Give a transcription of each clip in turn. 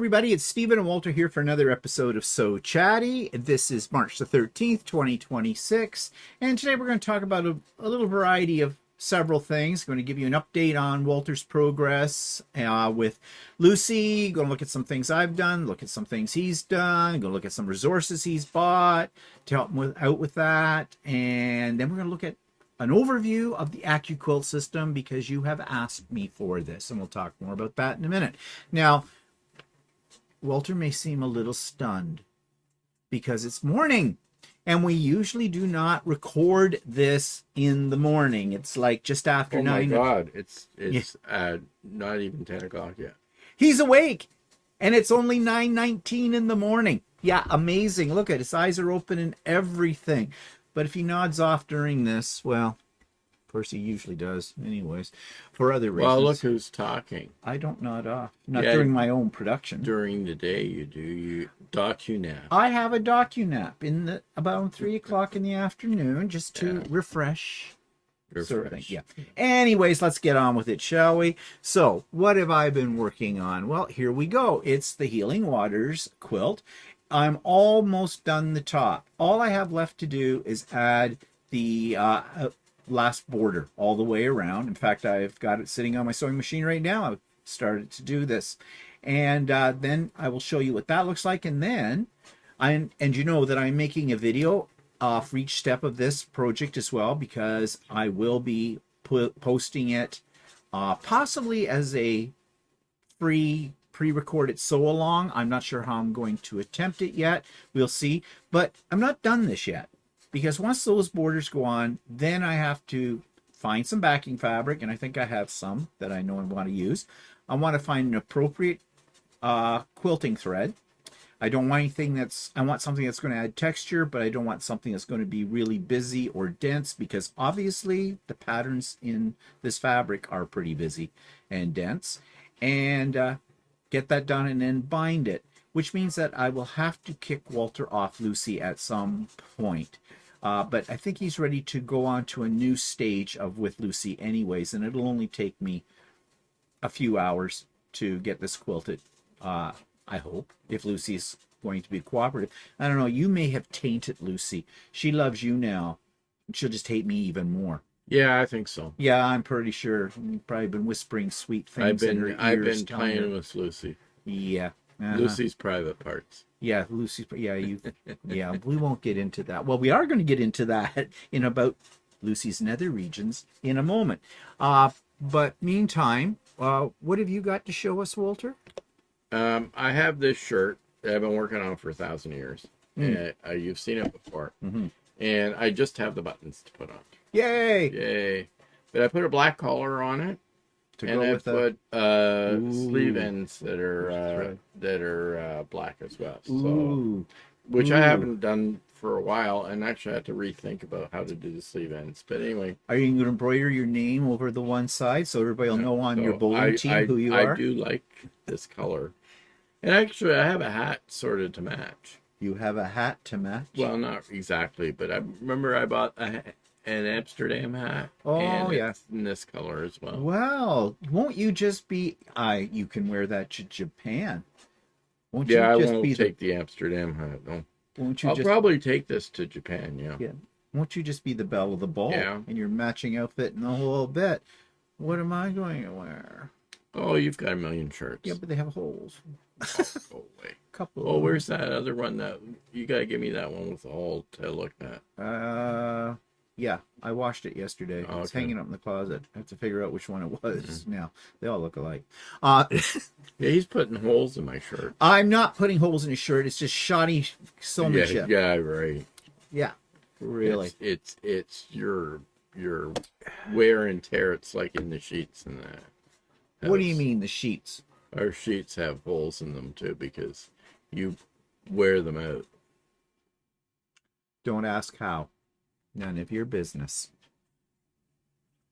everybody. It's Stephen and Walter here for another episode of So Chatty. This is March the 13th, 2026. And today we're going to talk about a little variety of several things. I'm going to give you an update on Walter's progress with Lucy. Going to look at some things I've done, look at some things he's done, going to look at some resources he's bought to help him out with that. And then we're going to look at an overview of the Accuquilt system because you have asked me for this, and we'll talk more about that in a minute. Now, Walter may seem a little stunned because it's morning, and we usually do not record this in the morning. It's like just after 9. Oh my God, it's not even 10 o'clock yet. He's awake, and it's only 9:19 in the morning. Yeah, amazing. Look at his eyes are open and everything. But if he nods off during this, well, of course he usually does anyways, for other reasons. Well, look who's talking. I don't nod off. Not during my own production. During the day you do. You docu-nap. I have a docu-nap in about 3 o'clock in the afternoon just to refresh. Sort of thing. Yeah. Anyways, let's get on with it, shall we? So, what have I been working on? Well, here we go. It's the Healing Waters quilt. I'm almost done the top. All I have left to do is add the last border all the way around. In fact, I've got it sitting on my sewing machine right now. I've started to do this. And then I will show you what that looks like. And then, you know that I'm making a video for each step of this project as well, because I will be posting it possibly as a free pre-recorded sew along. I'm not sure how I'm going to attempt it yet. We'll see. But I'm not done this yet, because once those borders go on, then I have to find some backing fabric, and I think I have some that I know I want to use. I want to find an appropriate quilting thread. I don't want I want something that's going to add texture, but I don't want something that's going to be really busy or dense, because obviously the patterns in this fabric are pretty busy and dense. And get that done and then bind it, which means that I will have to kick Walter off Lucy at some point. But I think he's ready to go on to a new stage with Lucy anyways, and it'll only take me a few hours to get this quilted, I hope, if Lucy's going to be cooperative. I don't know, you may have tainted Lucy. She loves you now. She'll just hate me even more. Yeah, I think so. Yeah, I'm pretty sure. You've probably been whispering sweet things in her ears. I've been playing with Lucy. Yeah. Lucy's private parts. Yeah, Lucy's. Yeah, yeah, we won't get into that. Well, we are going to get into that in about Lucy's nether regions in a moment. But meantime, what have you got to show us, Walter? I have this shirt that I've been working on for 1,000 years. And, you've seen it before. And I just have the buttons to put on. Yay! Yay! But I put a black collar on it, and I put sleeve ends that are black as well. So, which I haven't done for a while, and actually I had to rethink about how to do the sleeve ends. But anyway, are you going to embroider your name over the one side so everybody will know on your bowling team who you are? I do like this color, and actually I have a hat sorted to match. You have a hat to match? Well, not exactly, but I remember I bought an Amsterdam hat. Oh, yeah. It's in this color as well. Well, won't you just be... you can wear that to Japan. Won't yeah, you just I won't take the Amsterdam hat, no. Won't you I'll probably take this to Japan, yeah. Won't you just be the belle of the ball? Yeah. And your matching outfit and the whole bit. What am I going to wear? Oh, you've got a million shirts. Yeah, but they have holes. Oh, go away. Couple. Oh, where's that other one that you gotta give me that one with the hole to look at? Yeah, I washed it yesterday. Oh, it's hanging up in the closet. I have to figure out which one it was now. They all look alike. Yeah, he's putting holes in my shirt. I'm not putting holes in his shirt. It's just shoddy seamanship. Yeah, right. Yeah, really. It's your wear and tear. It's like in the sheets and that. What do you mean the sheets? Our sheets have holes in them too because you wear them out. Don't ask how. None of your business.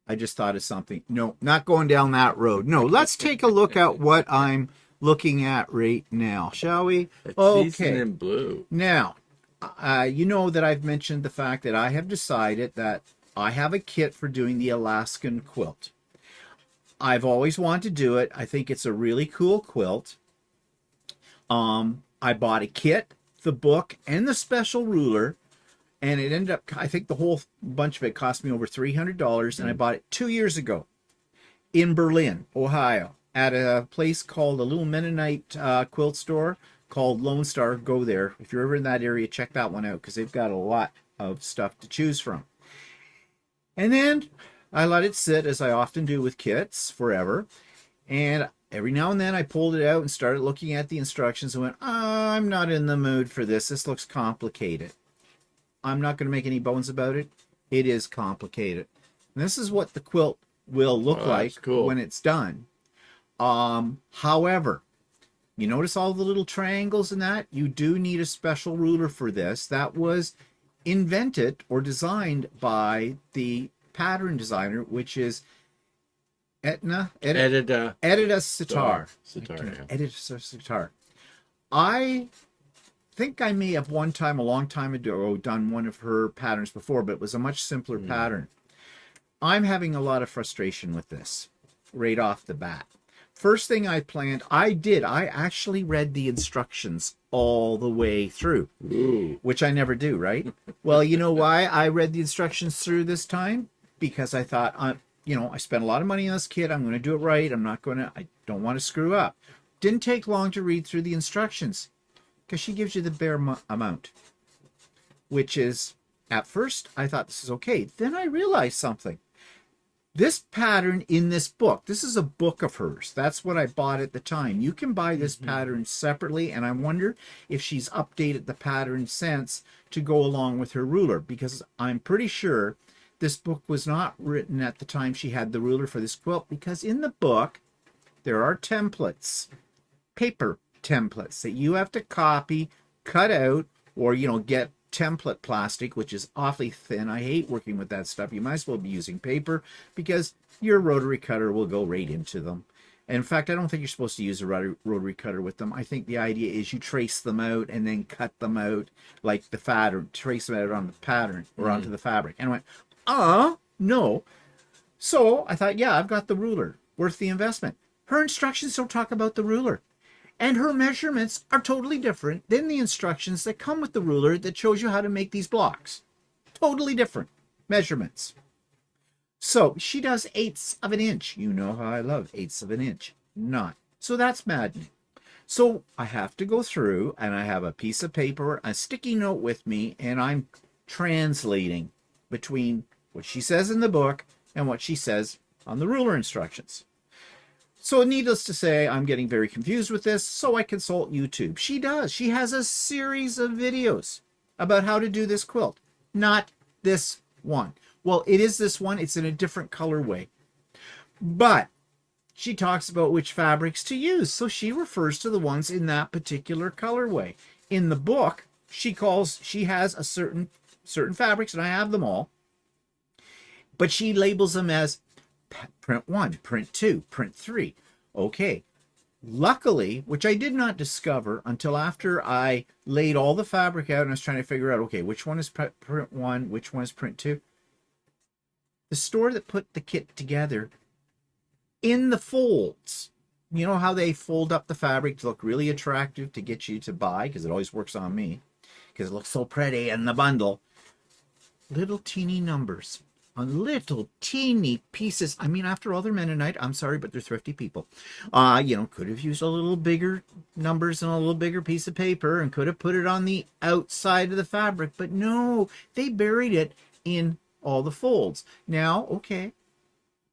I just thought of something. No, not going down that road. No, let's take a look at what I'm looking at right now, shall we? It's seasoned in blue. Now, you know that I've mentioned the fact that I have decided that I have a kit for doing the Alaskan quilt. I've always wanted to do it. I think it's a really cool quilt. I bought a kit, the book, and the special ruler, and it ended up, I think the whole bunch of it cost me over $300, and I bought it 2 years ago in Berlin, Ohio, at a place called a little Mennonite quilt store called Lone Star. Go there. If you're ever in that area, check that one out because they've got a lot of stuff to choose from. And then I let it sit, as I often do with kits, forever. And every now and then I pulled it out and started looking at the instructions and went, I'm not in the mood for this. This looks complicated. I'm not going to make any bones about it. It is complicated. And this is what the quilt will look like when it's done. However, you notice all the little triangles in that? You do need a special ruler for this. That was invented or designed by the pattern designer, which is Edita Sitar. Edita Sitar. I think I may have one time, a long time ago, done one of her patterns before, but it was a much simpler pattern. I'm having a lot of frustration with this right off the bat. First thing I planned, I actually read the instructions all the way through, which I never do, right? Well, you know why I read the instructions through this time? Because I thought, I spent a lot of money on this kit. I'm going to do it right. I don't want to screw up. Didn't take long to read through the instructions because she gives you the bare amount, which is, at first, I thought this is okay. Then I realized something. This pattern in this book, this is a book of hers. That's what I bought at the time. You can buy this pattern separately, and I wonder if she's updated the pattern since to go along with her ruler, because I'm pretty sure this book was not written at the time she had the ruler for this quilt, because in the book, there are templates, paper templates that you have to copy, cut out, or, get template plastic, which is awfully thin. I hate working with that stuff. You might as well be using paper because your rotary cutter will go right into them. And in fact, I don't think you're supposed to use a rotary cutter with them. I think the idea is you trace them out and then cut them out like the pattern, trace them out on the pattern or onto the fabric. And I went, no. So I thought, yeah, I've got the ruler, worth the investment. Her instructions don't talk about the ruler. And her measurements are totally different than the instructions that come with the ruler that shows you how to make these blocks. Totally different measurements. So she does 1/8 of an inch. You know how I love 1/8 of an inch. Not. So that's maddening. So I have to go through, and I have a piece of paper, a sticky note with me, and I'm translating between what she says in the book and what she says on the ruler instructions. So needless to say, I'm getting very confused with this, so I consult YouTube. She does. She has a series of videos about how to do this quilt. Not this one. Well, it is this one. It's in a different colorway. But she talks about which fabrics to use, so she refers to the ones in that particular colorway. In the book, she has a certain fabrics, and I have them all, but she labels them as print 1, print 2, print 3. Okay. Luckily, which I did not discover until after I laid all the fabric out and I was trying to figure out, okay, which one is print 1, which one is print 2. The store that put the kit together, in the folds, you know how they fold up the fabric to look really attractive to get you to buy, because it always works on me, because it looks so pretty in the bundle. Little teeny numbers on little teeny pieces. I mean, after all, they're Mennonite. I'm sorry, but they're thrifty people. Could have used a little bigger numbers and a little bigger piece of paper and could have put it on the outside of the fabric. But no, they buried it in all the folds. Now, okay,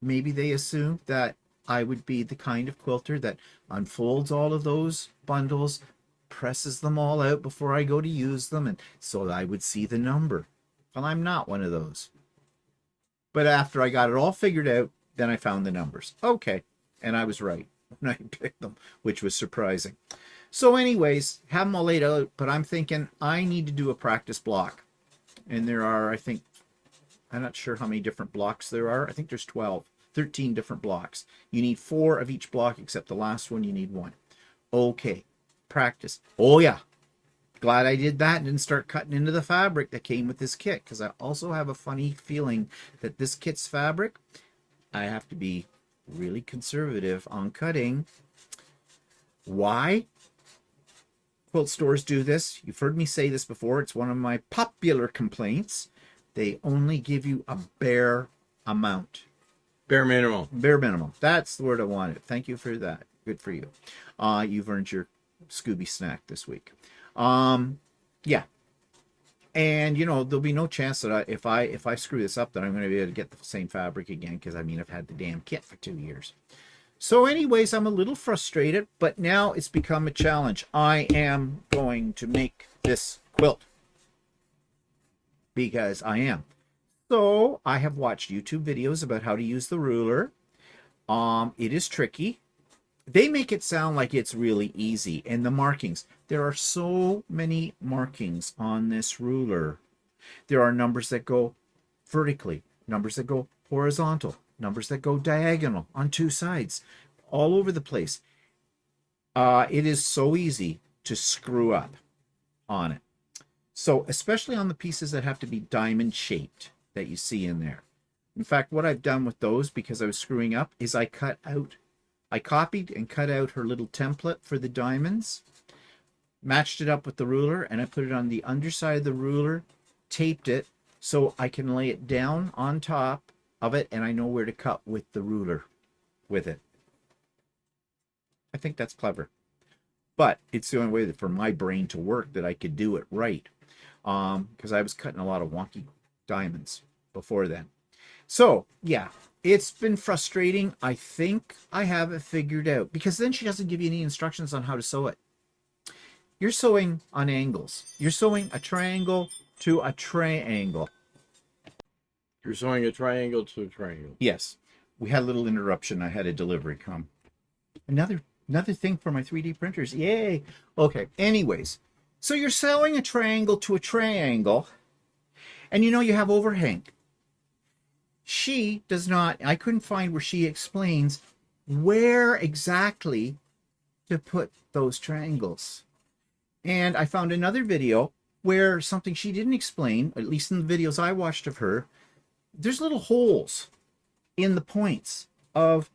maybe they assumed that I would be the kind of quilter that unfolds all of those bundles, presses them all out before I go to use them, and so I would see the number. Well, I'm not one of those. But after I got it all figured out, then I found the numbers. Okay, and I was right when I picked them, which was surprising. So anyways, have them all laid out, but I'm thinking I need to do a practice block. And there are, I think, I'm not sure how many different blocks there are. I think there's 13 different blocks. You need 4 of each block, except the last one, you need 1. Okay, practice. Oh yeah, glad I did that and didn't start cutting into the fabric that came with this kit, because I also have a funny feeling that this kit's fabric, I have to be really conservative on cutting. Why? quilt stores do this. You've heard me say this before. It's one of my popular complaints. They only give you a bare amount. Bare minimum. Bare minimum. That's the word I wanted. Thank you for that. Good for you. You've earned your Scooby snack this week. Yeah. And, you know, there'll be no chance that if I screw this up, that I'm going to be able to get the same fabric again, because, I mean, I've had the damn kit for 2 years. So anyways, I'm a little frustrated, but now it's become a challenge. I am going to make this quilt, because I am. So I have watched YouTube videos about how to use the ruler. It is tricky. They make it sound like it's really easy. And the markings, there are so many markings on this ruler. There are numbers that go vertically, numbers that go horizontal, numbers that go diagonal on 2 sides, all over the place. It is so easy to screw up on it. So especially on the pieces that have to be diamond shaped that you see in there. In fact, what I've done with those, because I was screwing up, is I copied and cut out her little template for the diamonds, matched it up with the ruler, and I put it on the underside of the ruler, taped it so I can lay it down on top of it, and I know where to cut with the ruler with it. I think that's clever. But it's the only way that for my brain to work that I could do it right. Because I was cutting a lot of wonky diamonds before then. So, yeah, it's been frustrating. I think I have it figured out, because then she doesn't give you any instructions on how to sew it. You're sewing on angles. You're sewing a triangle to a triangle. You're sewing a triangle to a triangle. Yes. We had a little interruption. I had a delivery come. Another thing for my 3D printers. Yay. Okay. Anyways, so you're sewing a triangle to a triangle, and you know you have overhang. She does not, I couldn't find where she explains where exactly to put those triangles. And I found another video where something she didn't explain, at least in the videos I watched of her, there's little holes in the points of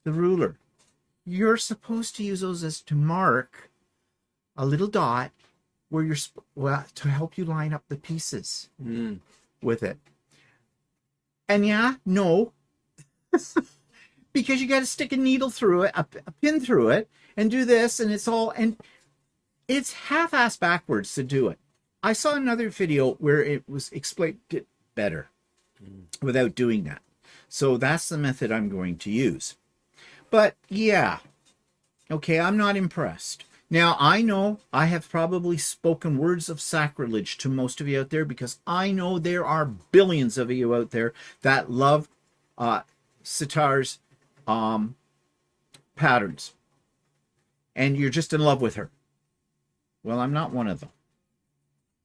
the ruler. You're supposed to use those as to mark a little dot where you're, well, to help you line up the pieces with it. And yeah, no, because you got to stick a needle through it, a pin through it, and do this, and it's all, and it's half-ass backwards to do it. I saw another video where it was explained it better without doing that. So that's the method I'm going to use. But yeah, okay, I'm not impressed. Now, I know I have probably spoken words of sacrilege to most of you out there, because I know there are billions of you out there that love Sitar's patterns. And you're just in love with her. Well, I'm not one of them.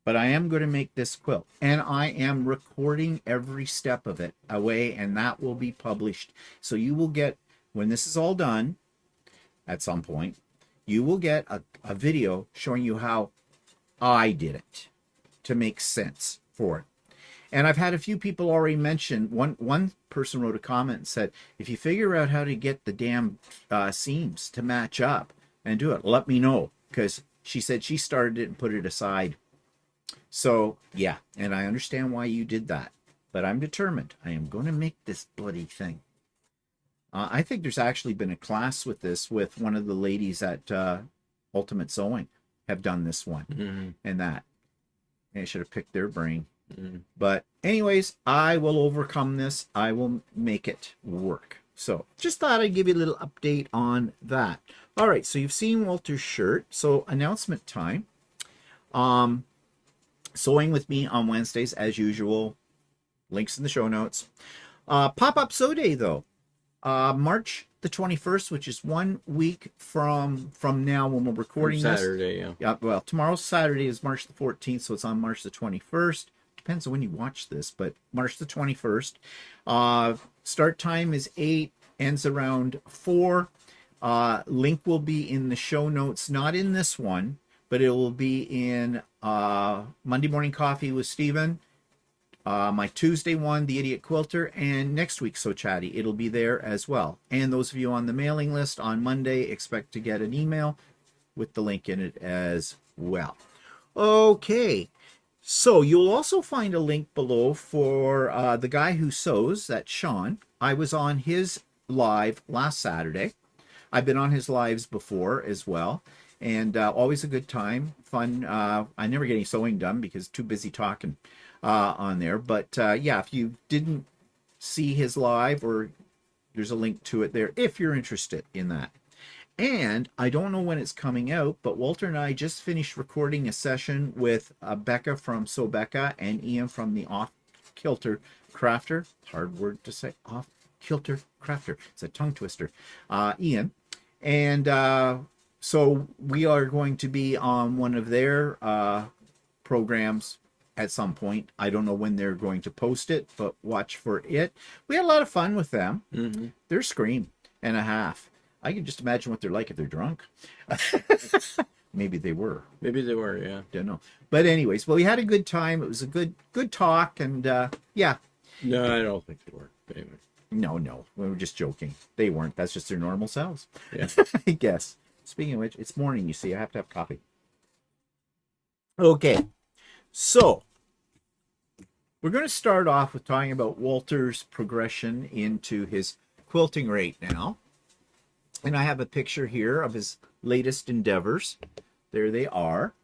But I am going to make this quilt. And I am recording every step of it away, and that will be published. So you will get, when this is all done, at some point, you will get a video showing you how I did it to make sense for it. And I've had a few people already mention, one person wrote a comment and said, if you figure out how to get the damn seams to match up and do it, let me know. Because she said she started it and put it aside. So, yeah, and I understand why you did that. But I'm determined. I am going to make this bloody thing. I think there's actually been a class with this with one of the ladies at Ultimate Sewing have done this one and that. And I should have picked their brain. But anyways, I will overcome this. I will make it work. So just thought I'd give you a little update on that. All right, so you've seen Walter's shirt. So announcement time. Sewing with me on Wednesdays as usual. Links in the show notes. Pop-up sew day though. March the 21st, which is 1 week from now when we're recording Saturday, this. Yeah. Well, tomorrow's Saturday is March the 14th, so it's on March the 21st. Depends on when you watch this, but March the 21st. Start time is 8, ends around 4. Link will be in the show notes, not in this one, but it will be in Monday Morning Coffee with Steven. My Tuesday one, The Idiot Quilter, and next week, So Chatty. It'll be there as well. And those of you on the mailing list on Monday, expect to get an email with the link in it as well. Okay, so you'll also find a link below for the guy who sews, that's Sean. I was on his live last Saturday. I've been on his lives before as well, and always a good time, fun. I never get any sewing done because too busy talking on there. But yeah, if you didn't see his live, or there's a link to it there if you're interested in that. And I don't know when it's coming out, but Walter and I just finished recording a session with Becca from Sew Becca and Ian from the Off Quilter Crafter. Hard word to say, Off Quilter Crafter. It's a tongue twister. Ian. And so we are going to be on one of their programs at some point. I don't know when they're going to post it, but watch for it. We had a lot of fun with them. Mm-hmm. They're scream and a half. I can just imagine what they're like if they're drunk. Maybe they were. Maybe they were, yeah. Don't know. But anyways, well, we had a good time. It was a good talk, and yeah. No, I don't think they were. Anyway. No. We were just joking. They weren't. That's just their normal selves. Yeah. I guess. Speaking of which, it's morning, you see. I have to have coffee. Okay. So, we're going to start off with talking about Walter's progression into his quilting rate now. And I have a picture here of his latest endeavors. There they are.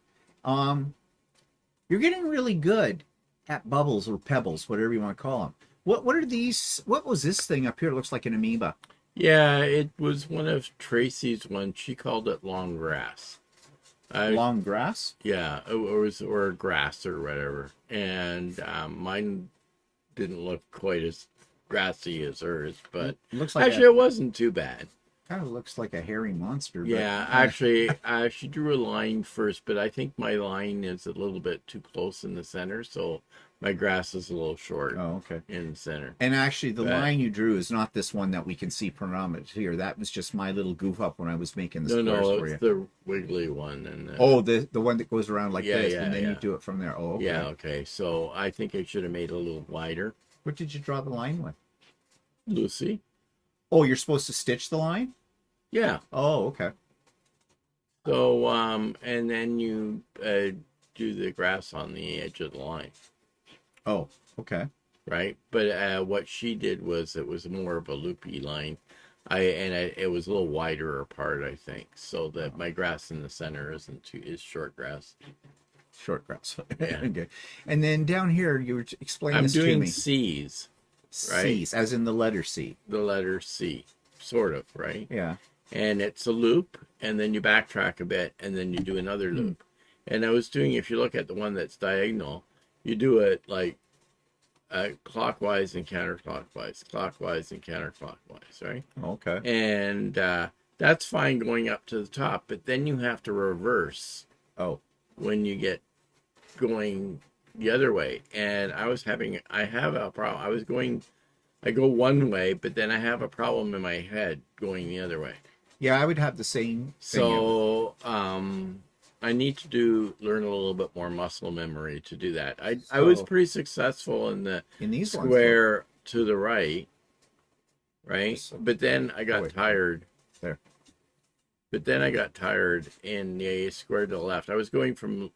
You're getting really good at bubbles or pebbles, whatever you want to call them. What are these? What was this thing up here? It looks like an amoeba. Yeah, it was one of Tracy's ones. She called it long grass. Long grass? Yeah, or grass or whatever. And mine didn't look quite as grassy as hers, but looks like actually it wasn't too bad. Kind of looks like a hairy monster. Yeah, but, actually, she drew a line first, but I think my line is a little bit too close in the center, so my grass is a little short. Oh, okay. In the center. And actually, the line you drew is not this one that we can see predominant here. That was just my little goof up when I was making the squares for you. No, it's the wiggly one. And the one that goes around like this, and then you do it from there. Oh, okay. Yeah, okay. So I think I should have made it a little wider. What did you draw the line with? Lucy. Oh, you're supposed to stitch the line? Yeah. Oh, okay. So, and then you do the grass on the edge of the line. Oh, okay. Right? But what she did was, it was more of a loopy line. It was a little wider apart, I think, so that my grass in the center is short grass. Short grass. Yeah. Okay. And then down here, you were explaining this to me. I'm doing C's. Right? C's, as in the letter C. The letter C, sort of, right? Yeah. And it's a loop, and then you backtrack a bit, and then you do another loop. And I was doing, if you look at the one that's diagonal, you do it like clockwise and counterclockwise, clockwise and counterclockwise, right? Okay. And that's fine going up to the top, but then you have to reverse. Oh. When you get going the other way. And I have a problem. I go one way, but then I have a problem in my head going the other way. Yeah, I would have the same thing. So, I need to learn a little bit more muscle memory to do that. I was pretty successful in these square to the right, but then I got tired. There. But then I got tired in the square to the left. I was going from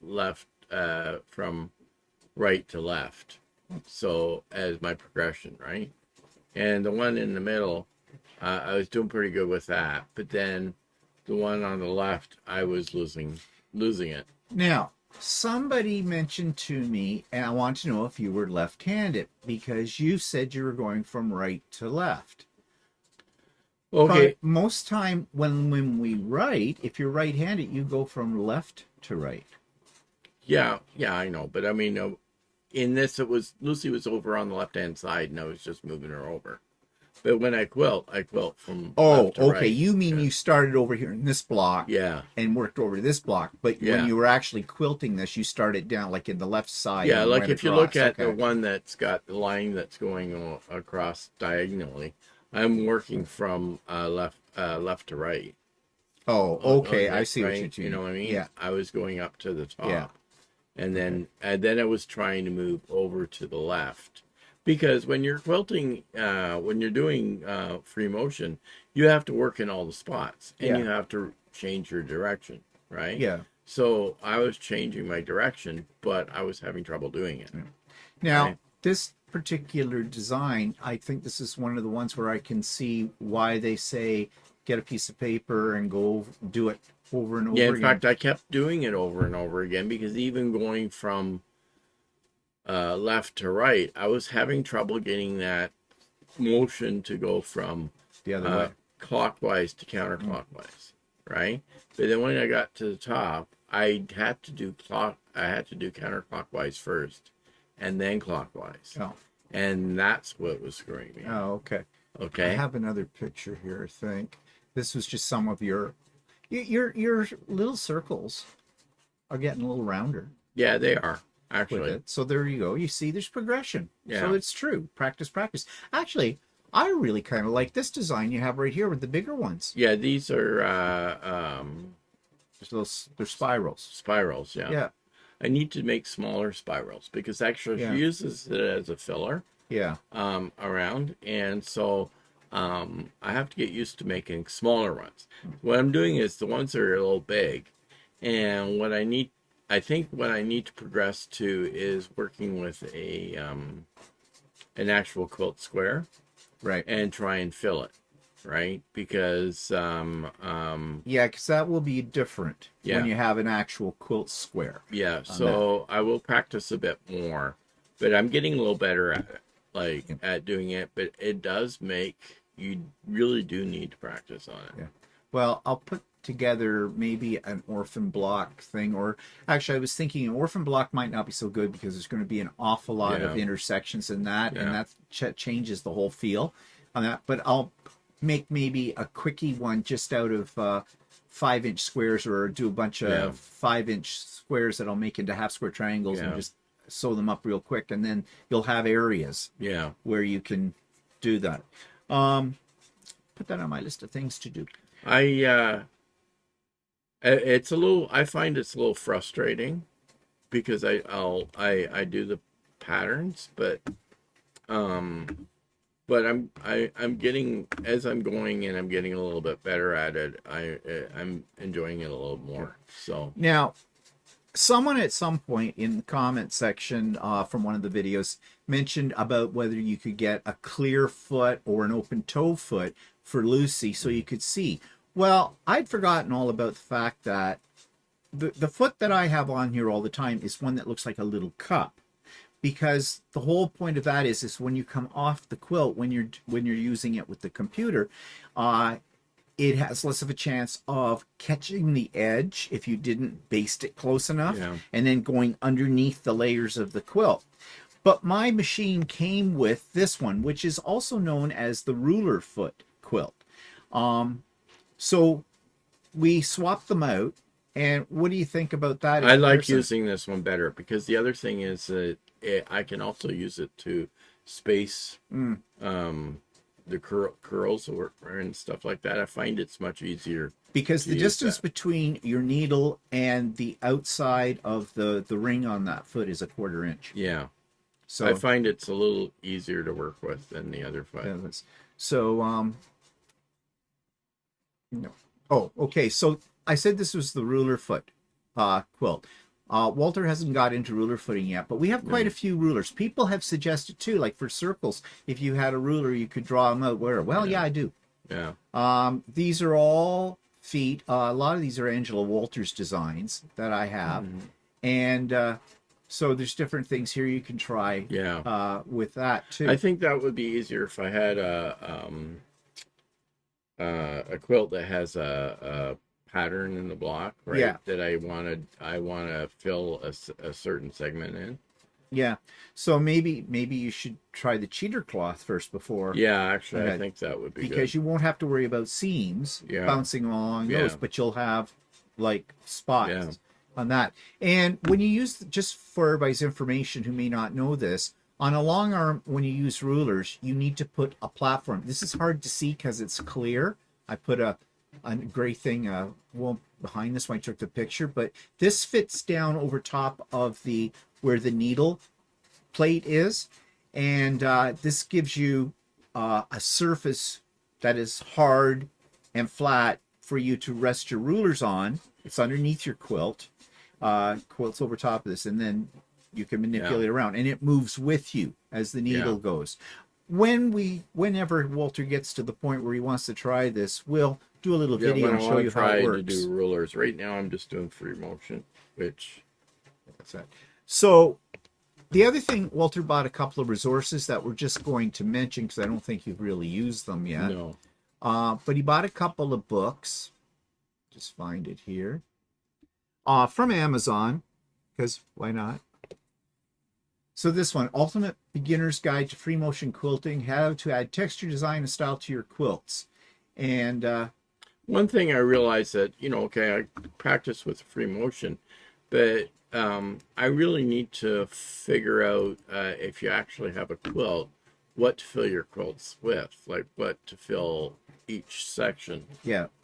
right to left, so as my progression, right? And the one in the middle, I was doing pretty good with that. But then the one on the left, I was losing it. Now, somebody mentioned to me, and I want to know if you were left-handed, because you said you were going from right to left. Okay. But most time when we write, if you're right-handed, you go from left to right. Yeah, I know. But I mean, in this, Lucy was over on the left-hand side, and I was just moving her over. But when I quilt from left to right. You mean you started over here in this block, and worked over to this block. But when you were actually quilting this, you started down like in the left side. Yeah, like if you look at the one that's got the line that's going across diagonally, I'm working from left to right. Oh, okay. I see what you're doing. You know what I mean? Yeah. I was going up to the top. Yeah. And then I was trying to move over to the left. Because when you're quilting, when you're doing free motion, you have to work in all the spots. And you have to change your direction. right? Yeah. So I was changing my direction, but I was having trouble doing it. Now, right? this particular design, I think this is one of the ones where I can see why they say get a piece of paper and go do it over and over Yeah, in again. fact, I kept doing it over and over again because even going from left to right, I was having trouble getting that motion to go from The other way. clockwise to counterclockwise, right? But then when I got to the top, I had to do counterclockwise first, and then clockwise, Oh. and that's what was screwing me. Oh, okay. Okay. I have another picture here, I think. This was just some of your little circles are getting a little rounder. Yeah, they are With actually. it. So there you go. You see, there's progression. Yeah. So it's true. Practice, practice. Actually, I really kind of like this design you have right here with the bigger ones. Yeah, these are They're spirals. spirals. Yeah. Yeah. I need to make smaller spirals because actually Yeah. she uses it as a filler Yeah. around, and so I have to get used to making smaller ones. What I'm doing is the ones that are a little big, and I think what I need to progress to is working with an actual quilt square, Right. and try and fill it, right? Because Yeah, because that will be different Yeah. when you have an actual quilt square. yeah, so I will practice a bit more, but I'm getting a little better at it, like at doing it. But it does make you really do need to practice on it. Yeah. Well, I'll put together maybe an orphan block thing, or actually I was thinking an orphan block might not be so good because there's going to be an awful lot of Yeah. intersections in that, and Yeah. that changes the whole feel on that. But I'll make maybe a quickie one just out of 5-inch squares, or do a bunch of Yeah. 5-inch squares that I'll make into half square triangles and Yeah. just sew them up real quick, and then you'll have areas Yeah. where you can do that. Put that on my list of things to do. I find it's a little frustrating because I do the patterns, but I'm getting, as I'm going and I'm getting a little bit better at it, I'm enjoying it a little more. So Now, someone at some point in the comment section from one of the videos mentioned about whether you could get a clear foot or an open toe foot for Lucy so you could see. Well, I'd forgotten all about the fact that the foot that I have on here all the time is one that looks like a little cup, because the whole point of that is when you come off the quilt, when you're using it with the computer, it has less of a chance of catching the edge if you didn't baste it close enough, Yeah. and then going underneath the layers of the quilt. But my machine came with this one, which is also known as the ruler foot quilt. So we swapped them out. And what do you think about that? I like using this one better because the other thing is that I can also use it to space the curls or and stuff like that. I find it's much easier because to the use distance that. between your needle and the outside of the ring on that foot is a 1/4 inch. Yeah. So I find it's a little easier to work with than the other foot. yeah, so no. Oh, okay. So I said this was the ruler foot quilt. Walter hasn't got into ruler footing yet, but we have quite a few rulers. People have suggested too, like for circles, if you had a ruler, you could draw them out. Where? Well, yeah, I do. Yeah. These are all feet. A lot of these are Angela Walters designs that I have, and so there's different things here you can try. Yeah. With that too. I think that would be easier if I had a quilt that has a pattern in the block, right? Yeah. That I want to fill a certain segment in. Yeah. So maybe you should try the cheater cloth first before. Yeah, actually, Okay. I think that would be because good. you won't have to worry about seams bouncing along those, but you'll have like spots on that. And when you use, just for everybody's information who may not know this, on a long arm, when you use rulers, you need to put a platform. This is hard to see because it's clear. I put a gray thing well behind this when I took the picture, but this fits down over top of where the needle plate is, and this gives you a surface that is hard and flat for you to rest your rulers on, It's underneath your quilt. Quilt's over top of this, and then you can manipulate around, and it moves with you as the needle goes. Whenever Walter gets to the point where he wants to try this, we'll do a little video and show you how it works. To do rulers. Right now, I'm just doing free motion, which that's that. So the other thing, Walter bought a couple of resources that we're just going to mention because I don't think you've really used them yet. No. But he bought a couple of books. Just find it here. From Amazon, because why not? So this one, Ultimate Beginner's Guide to Free Motion Quilting, how to add texture, design, and style to your quilts. And one thing I realized that, I practice with free motion, but I really need to figure out if you actually have a quilt, what to fill your quilts with, like what to fill each section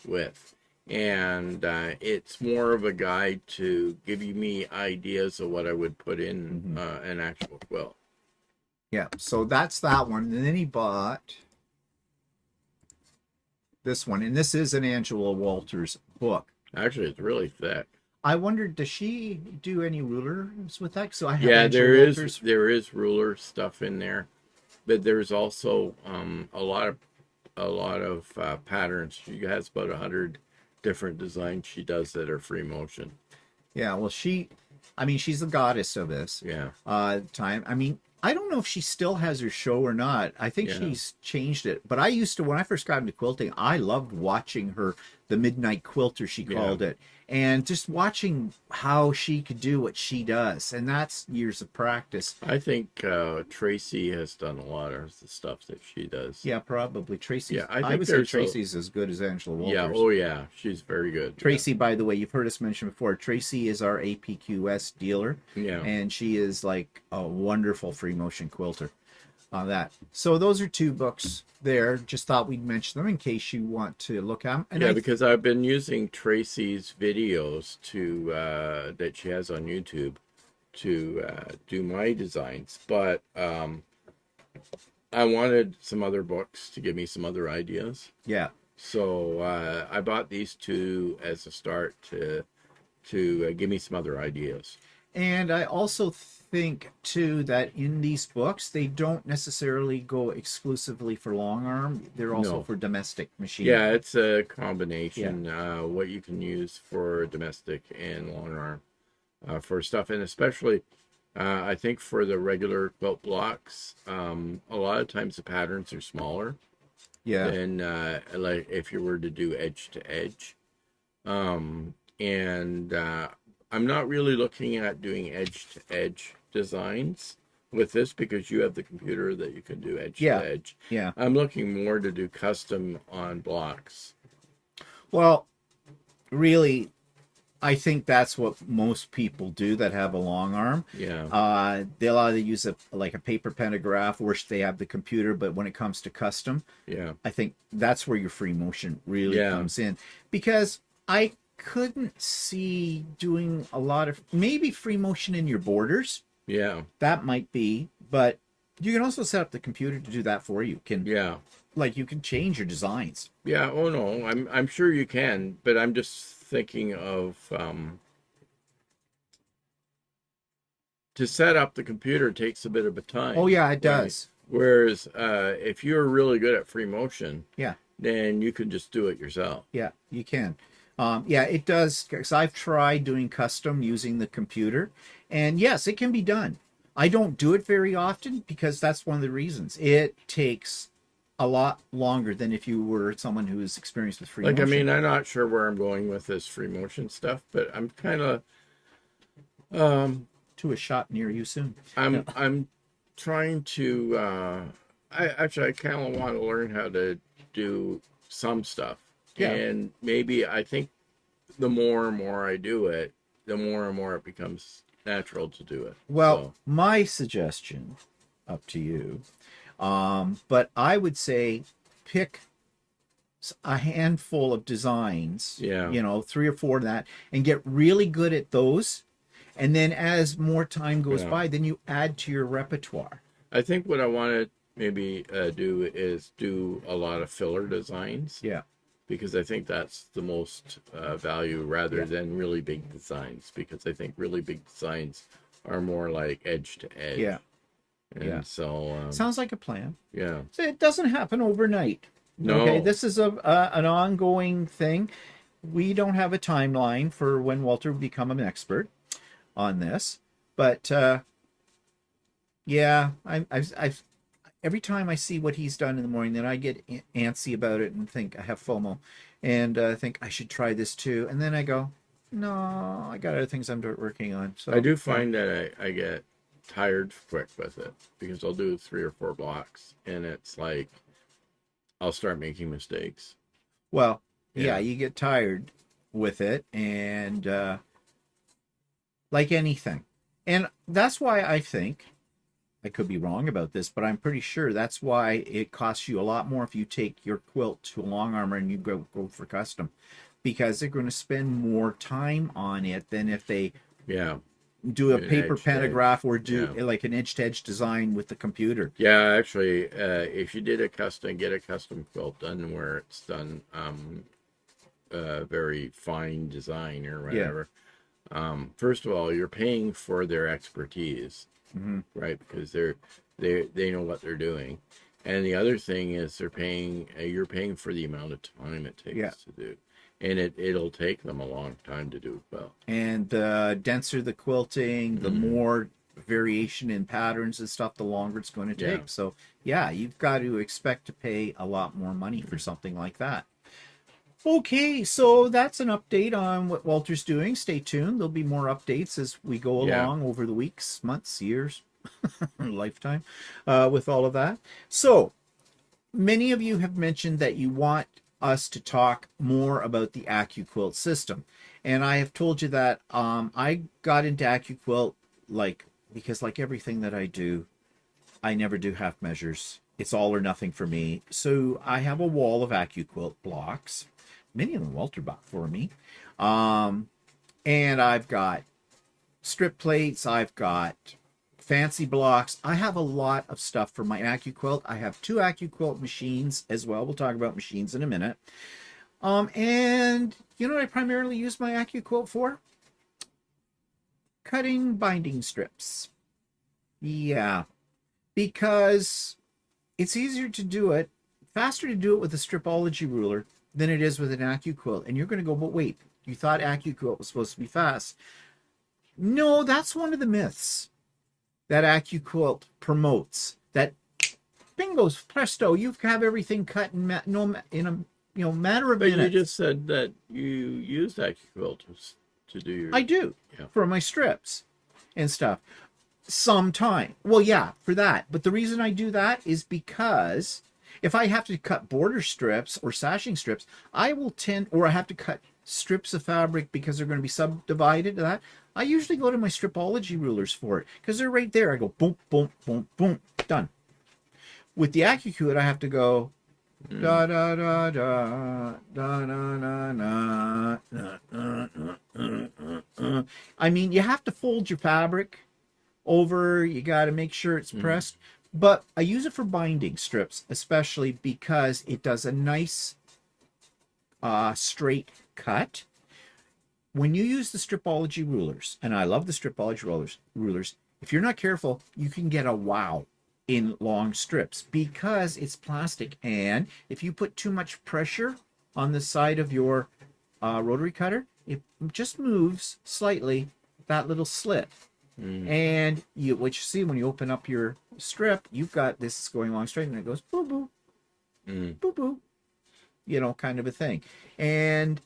with. And it's more of a guide to give me ideas of what I would put in an actual quilt. Yeah, so that's that one. And then he bought this one, and this is an Angela Walters book. Actually, it's really thick. I wondered, does she do any rulers with that? So I have there is ruler stuff in there, but there's also a lot of patterns. She has about 100 different designs she does that are free motion. Yeah, well, she's the goddess of this. Yeah. Time. I mean, I don't know if she still has her show or not. I think she's changed it. But I used to, when I first got into quilting, I loved watching her, the Midnight Quilter, she called it. And just watching how she could do what she does. And that's years of practice. I think Tracy has done a lot of the stuff that she does. Yeah, probably. Tracy. Yeah, I would say Tracy's as good as Angela Walters. Yeah, oh yeah. She's very good. Tracy, by the way, you've heard us mention before, Tracy is our APQS dealer. Yeah. And she is like a wonderful free motion quilter on that. So those are two books there. Just thought we'd mention them in case you want to look at them. And because I've been using Tracy's videos that she has on YouTube to do my designs, but I wanted some other books to give me some other ideas. Yeah. So I bought these two as a start to give me some other ideas. And I also think too that in these books they don't necessarily go exclusively for long arm. They're also for domestic machinery. Yeah, it's a combination. What you can use for domestic and long arm for stuff, and especially I think for the regular quilt blocks, a lot of times the patterns are smaller. Yeah. Than like if you were to do edge to edge, and I'm not really looking at doing edge to edge designs with this because you have the computer that you can do edge to edge. Yeah. I'm looking more to do custom on blocks. Well, really, I think that's what most people do that have a long arm. Yeah. They'll either use a paper pentagraph or they have the computer, but when it comes to custom, I think that's where your free motion really comes in. Because I couldn't see doing a lot of maybe free motion in your borders. Yeah. That might be, but you can also set up the computer to do that for you. Like you can change your designs. Yeah, oh no, I'm sure you can, but I'm just thinking of to set up the computer takes a bit of a time. Oh yeah, it does. Whereas if you're really good at free motion, then you can just do it yourself. Yeah, you can. Yeah, it does, because I've tried doing custom using the computer, and yes, it can be done. I don't do it very often because that's one of the reasons. It takes a lot longer than if you were someone who is experienced with free motion. I mean, I'm not sure where I'm going with this free motion stuff, but I'm kind of to a shop near you soon. I'm trying to I kind of want to learn how to do some stuff. Yeah. And maybe I think the more and more I do it, the more and more it becomes natural to do it. Well, my suggestion, up to you, but I would say pick a handful of designs, 3 or 4 of that, and get really good at those. And then as more time goes by, then you add to your repertoire. I think what I want to maybe do is do a lot of filler designs. Yeah. because I think that's the most value rather than really big designs, because I think really big designs are more like edge to edge. Yeah. And so sounds like a plan. Yeah. So it doesn't happen overnight. No. Okay, this is an ongoing thing. We don't have a timeline for when Walter will become an expert on this, but yeah, I've every time I see what he's done in the morning, then I get antsy about it and think I have FOMO, and think I should try this too, and then I go, no, I got other things I'm working on. So I do find that I get tired quick with it, because I'll do 3 or 4 blocks, and it's like I'll start making mistakes. Well, yeah, you get tired with it, and like anything, and that's why I think, I could be wrong about this, but I'm pretty sure that's why it costs you a lot more if you take your quilt to a long armor and you go for custom, because they're going to spend more time on it than if they do a paper pantograph or do like an edge-to-edge design with the computer. Yeah, actually, if you did get a custom quilt done where it's done very fine design or whatever, first of all, you're paying for their expertise. Right, because they know what they're doing, and the other thing is you're paying for the amount of time it takes to do, and it'll take them a long time to do well. And the denser the quilting, the more variation in patterns and stuff, the longer it's going to take. So you've got to expect to pay a lot more money for something like that. Okay, so that's an update on what Walter's doing. Stay tuned. There'll be more updates as we go along over the weeks, months, years, lifetime, with all of that. So, many of you have mentioned that you want us to talk more about the Accuquilt system. And I have told you that I got into Accuquilt because like everything that I do, I never do half measures. It's all or nothing for me. So I have a wall of Accuquilt blocks. Many of them Walter bought for me. And I've got strip plates. I've got fancy blocks. I have a lot of stuff for my Accuquilt. I have 2 Accuquilt machines as well. We'll talk about machines in a minute. And you know what I primarily use my Accuquilt for? Cutting binding strips. Yeah. Because it's easier to do it, faster to do it with a stripology ruler than it is with an Accuquilt. And you're going to go, but wait, you thought Accuquilt was supposed to be fast. No, that's one of the myths that Accuquilt promotes. That bingo's presto, you have everything cut in a matter of minutes. But you just said that you used Accuquilt to do your... I do, for my strips and stuff. Sometime. Well, yeah, for that. But the reason I do that is because if I have to cut border strips or sashing strips, I have to cut strips of fabric because they're going to be subdivided to that. I usually go to my stripology rulers for it because they're right there. I go boom, boom, boom, boom, done. With the Accuquilt, I have to go da da da da da da da da. I mean, you have to fold your fabric over. You got to make sure it's pressed. But I use it for binding strips, especially because it does a nice straight cut. When you use the stripology rulers, and I love the stripology rulers, if you're not careful, you can get a wow in long strips because it's plastic. And if you put too much pressure on the side of your rotary cutter, it just moves slightly that little slit. And what you see when you open up your strip, you've got this going along straight and it goes boo boo, boo boo, kind of a thing. And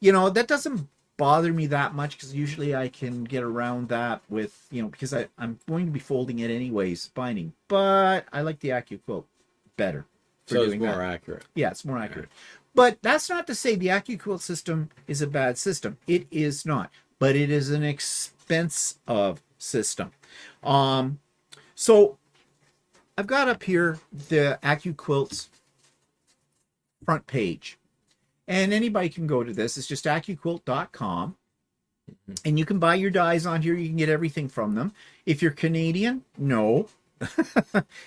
that doesn't bother me that much because usually I can get around that with because I'm going to be folding it anyways, binding. But I like the Accuquilt better. So it's more accurate. Yeah, it's more accurate. But that's not to say the Accuquilt system is a bad system. It is not. But it is an expensive system. So I've got up here the Accuquilt's front page. And anybody can go to this. It's just Accuquilt.com. And you can buy your dies on here. You can get everything from them. If you're Canadian, no.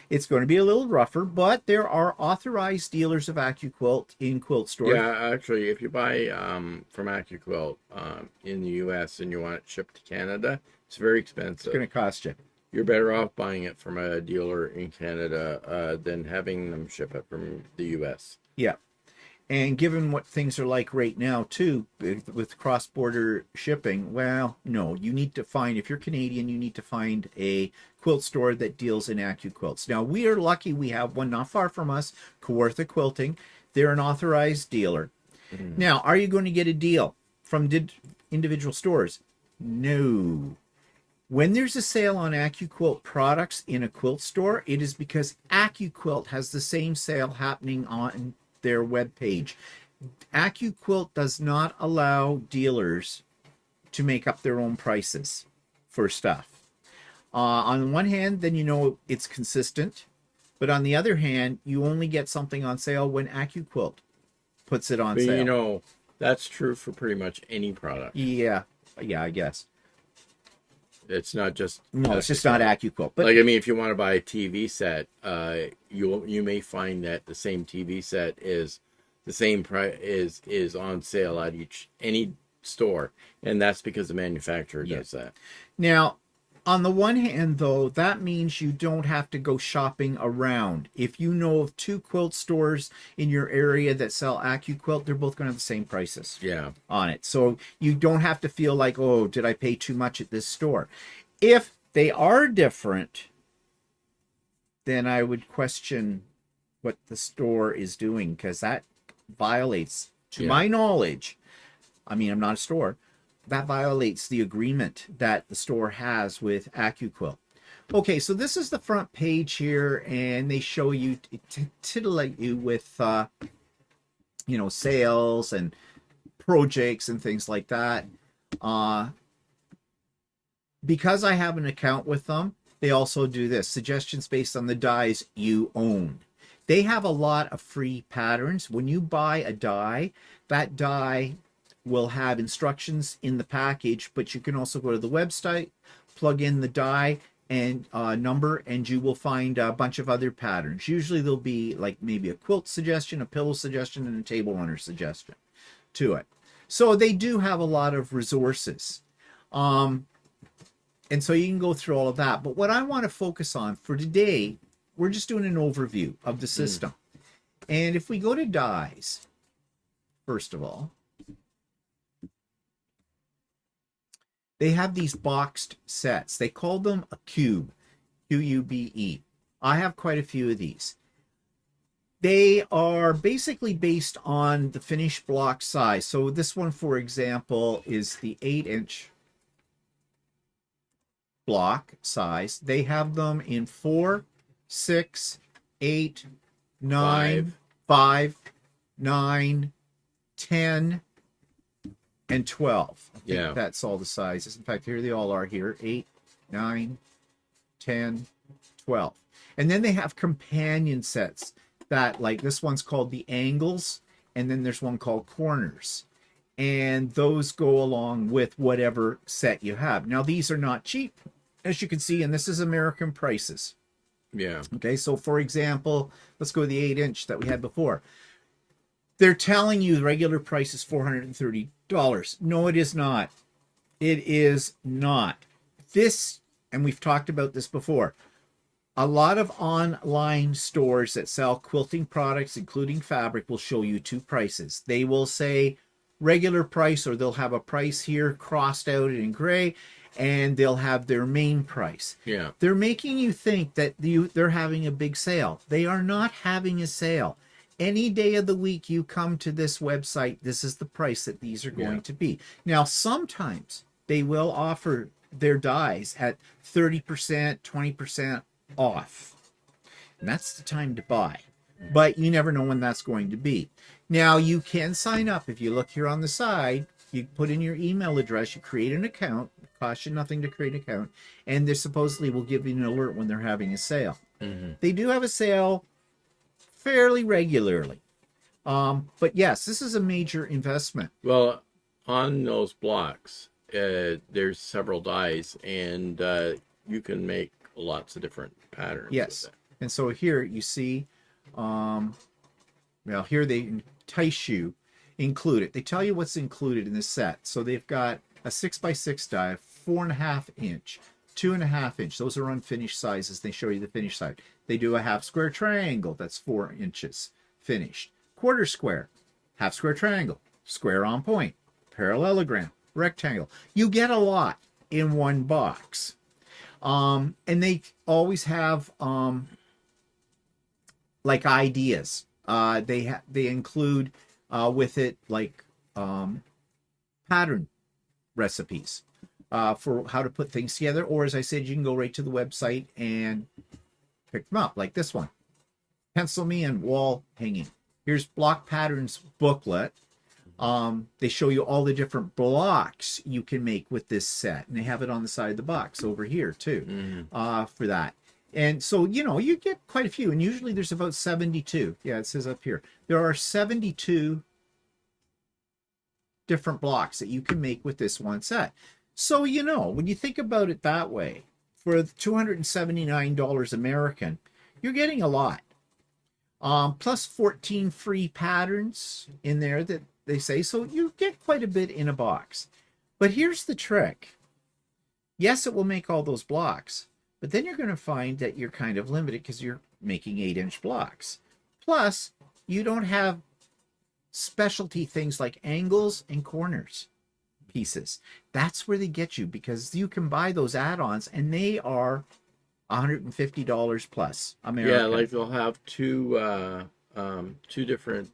It's going to be a little rougher, but there are authorized dealers of Accuquilt in quilt stores. Yeah, actually, if you buy from Accuquilt in the U.S. and you want it shipped to Canada, it's very expensive. It's going to cost you. You're better off buying it from a dealer in Canada than having them ship it from the U.S. Yeah. And given what things are like right now, too, with cross-border shipping, well, no, you need to find, if you're Canadian, you need to find a quilt store that deals in Accuquilts. Now, we are lucky we have one not far from us, Quilter Quilting. They're an authorized dealer. Mm-hmm. Now, are you going to get a deal from individual stores? No. When there's a sale on Accuquilt products in a quilt store, it is because Accuquilt has the same sale happening on their webpage. Accuquilt does not allow dealers to make up their own prices for stuff. On one hand, then you know it's consistent, but on the other hand, you only get something on sale when Accuquilt puts it on sale. You know, that's true for pretty much any product. Yeah, I guess. It's not just it's just not Accuquilt. But like, I mean, if you want to buy a TV set, you may find that the same TV set is the same price is on sale at any store, and that's because the manufacturer does that. Now, on the one hand, though, that means you don't have to go shopping around. If you know of 2 quilt stores in your area that sell Accuquilt, they're both going to have the same prices on it. So you don't have to feel like, oh, did I pay too much at this store? If they are different, then I would question what the store is doing, because that violates, to my knowledge, I mean, I'm not a store, that violates the agreement that the store has with Accuquilt. Okay, so this is the front page here, and they show you, titillate you with, you know, sales and projects and things like that. Because I have an account with them, they also do this, suggestions based on the dies you own. They have a lot of free patterns. When you buy a die, that die will have instructions in the package, but you can also go to the website, plug in the die and number, and you will find a bunch of other patterns. Usually there'll be like maybe a quilt suggestion, a pillow suggestion, and a table runner suggestion to it. So they do have a lot of resources. And so you can go through all of that. But what I want to focus on for today, we're just doing an overview of the system. And if we go to dies, first of all, they have these boxed sets. They call them a cube, Q-U-B-E. I have quite a few of these. They are basically based on the finished block size. So this one, for example, is the 8-inch block size. They have them in 4, 6, 8, 9, 5, 9, 10, and 12. I think that's all the sizes. In fact, here they all are here. 8, 9, 10, 12. And then they have companion sets that, like, this one's called the angles, and then there's one called corners. And those go along with whatever set you have. Now, these are not cheap, as you can see, and this is American prices. Yeah. Okay, so for example, let's go to the 8-inch that we had before. They're telling you the regular price is $430. No, it is not. It is not. This, and we've talked about this before, a lot of online stores that sell quilting products, including fabric, will show you 2 prices. They will say regular price, or they'll have a price here crossed out in gray, and they'll have their main price. Yeah. They're making you think that they're having a big sale. They are not having a sale. Any day of the week you come to this website, this is the price that these are going to be. Now, sometimes they will offer their dies at 30%, 20% off. And that's the time to buy. But you never know when that's going to be. Now, you can sign up. If you look here on the side, you put in your email address, you create an account. It costs you nothing to create an account. And they supposedly will give you an alert when they're having a sale. Mm-hmm. They do have a sale fairly regularly. But yes, this is a major investment. Well, on those blocks, there's several dies, and you can make lots of different patterns. Yes. And so here you see, well, here they entice you, include it. They tell you what's included in this set. So they've got a 6x6 die, 4.5 inch, 2.5 inch. Those are unfinished sizes. They show you the finished side. They do a half square triangle. That's 4 inches finished. Quarter square, half square triangle, square on point, parallelogram, rectangle. You get a lot in one box. And they always have like ideas. They include with it like pattern recipes for how to put things together. Or as I said, you can go right to the website and pick them up, like this one. Pencil me in wall hanging. Here's block patterns booklet. They show you all the different blocks you can make with this set, and they have it on the side of the box over here too, for that. And so, you know, you get quite a few, and usually there's about 72. Yeah, it says up here. There are 72 different blocks that you can make with this one set. So, you know, when you think about it that way, for $279 American, you're getting a lot. Plus 14 free patterns in there that they say, so you get quite a bit in a box. But here's the trick. Yes, it will make all those blocks, but then you're going to find that you're kind of limited because you're making 8-inch blocks. Plus, you don't have specialty things like angles and corners pieces. That's where they get you, because you can buy those add-ons and they are $150 plus American. Yeah, like they'll have two different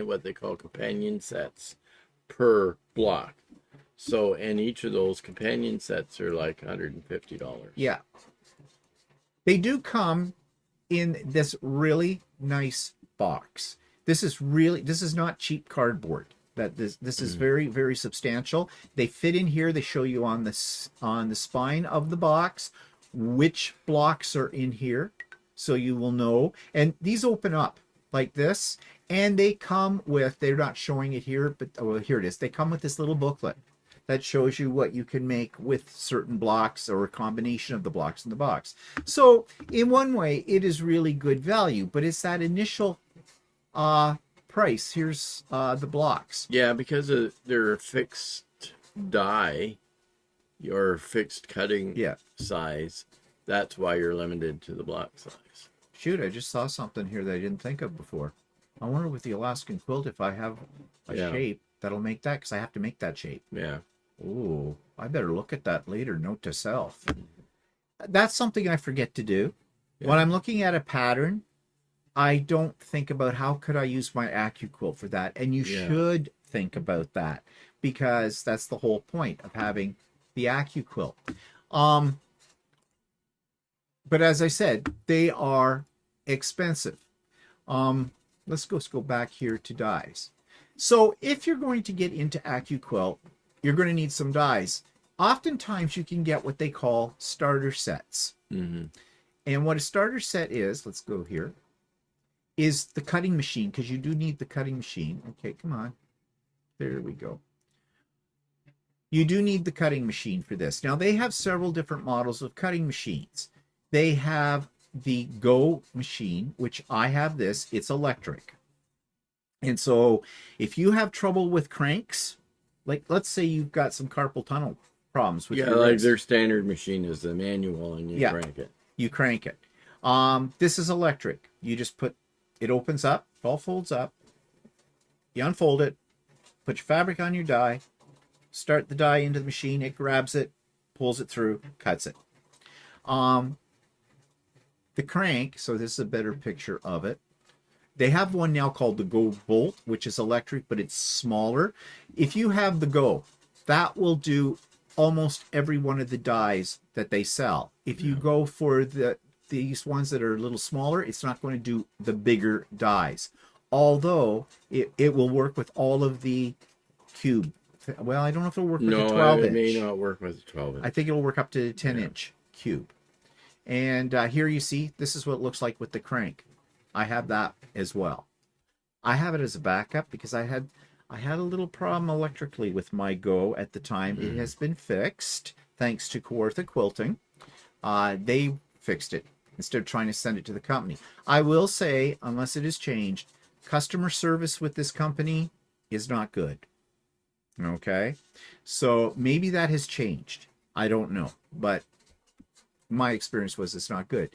what they call companion sets per block. So, and each of those companion sets are like $150. Yeah. They do come in this really nice box. This is not cheap cardboard. This is very, very substantial. They fit in here. They show you on the spine of the box which blocks are in here, so you will know. And these open up like this, and they come with, they're not showing it here, but well, here it is. They come with this little booklet that shows you what you can make with certain blocks or a combination of the blocks in the box. So in one way, it is really good value, but it's that initial price. Here's the blocks. Yeah, because they're fixed die, your fixed cutting size, that's why you're limited to the block size. Shoot, I just saw something here that I didn't think of before. I wonder with the Alaskan quilt if I have a shape that'll make that, because I have to make that shape. Yeah. Ooh, I better look at that later. Note to self. That's something I forget to do. Yeah. When I'm looking at a pattern, I don't think about how could I use my Accuquilt for that. And you should think about that, because that's the whole point of having the Accuquilt. But as I said, they are expensive. Let's go back here to dies. So if you're going to get into Accuquilt, you're going to need some dies. Oftentimes you can get what they call starter sets. And what a starter set is, let's go here, is the cutting machine, because you do need the cutting machine. Okay, come on. There we go. You do need the cutting machine for this. Now, they have several different models of cutting machines. They have the Go machine, which I have this. It's electric. And so if you have trouble with cranks, like let's say you've got some carpal tunnel problems with your like their standard machine is the manual, and you crank it. You crank it. This is electric. You just put, it opens up, it all folds up. You unfold it, put your fabric on your die, start the die into the machine, it grabs it, pulls it through, cuts it. The crank, so this is a better picture of it. They have one now called the Go Bolt, which is electric, but it's smaller. If you have the Go, that will do almost every one of the dies that they sell. If you go for these ones that are a little smaller, it's not going to do the bigger dies. Although it will work with all of the cube. Well, I don't know if it'll work with the 12-inch. No, it may not work with the 12-inch. I think it'll work up to the 10-inch cube. And here you see, this is what it looks like with the crank. I have that as well. I have it as a backup because I had a little problem electrically with my Go at the time. It has been fixed thanks to Quilting. They fixed it instead of trying to send it to the company. I will say, unless it has changed, customer service with this company is not good. Okay, so maybe that has changed. I don't know, but my experience was it's not good.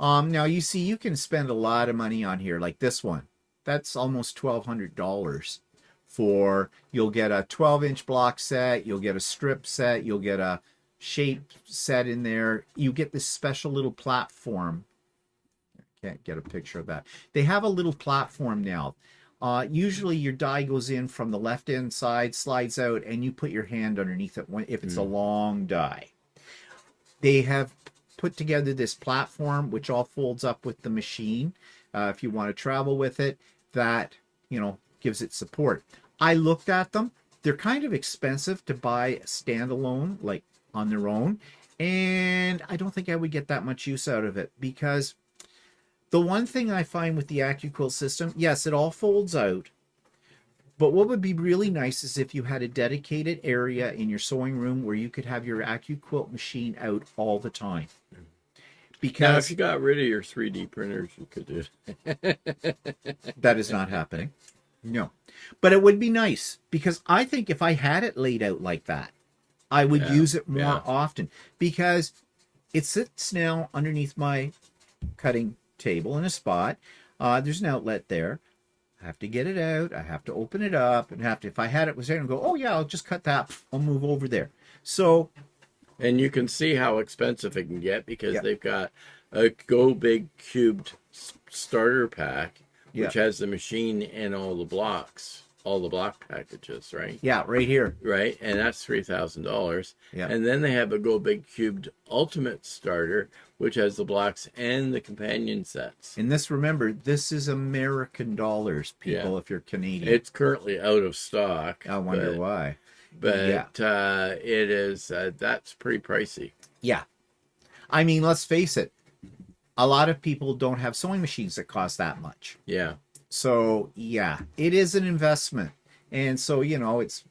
Now you see, you can spend a lot of money on here, like this one. That's almost $1,200 for, you'll get a 12-inch block set, you'll get a strip set, you'll get a shape set in there. You get this special little platform. Can't get a picture of that. They have a little platform now. Usually your die goes in from the left hand side, slides out, and you put your hand underneath it if it's a long die. They have put together this platform which all folds up with the machine. If you want to travel with it, that, you know, gives it support. I looked at them. They're kind of expensive to buy standalone, like on their own, and I don't think I would get that much use out of it, because the one thing I find with the Accuquilt system, yes, it all folds out, but what would be really nice is if you had a dedicated area in your sewing room where you could have your Accuquilt machine out all the time. Because now, if you got rid of your 3D printers, you could do it. That is not happening. No. But it would be nice, because I think if I had it laid out like that, I would use it more often, because it sits now underneath my cutting table in a spot. There's an outlet there. I have to get it out. I have to open it up, and have to, if I had it was there and go, oh yeah, I'll just cut that. I'll move over there. So, and you can see how expensive it can get, because they've got a Go Big cubed starter pack, which has the machine and all the blocks, all the block packages, right? Yeah, right here. Right, and that's $3,000. Yeah. And then they have a Go Big cubed ultimate starter, which has the blocks and the companion sets. And this, remember, this is American dollars, people, if you're Canadian. It's currently out of stock. I wonder why. But it is, that's pretty pricey. Yeah. I mean, let's face it. A lot of people don't have sewing machines that cost that much. Yeah. So, yeah, it is an investment. And so, you know, it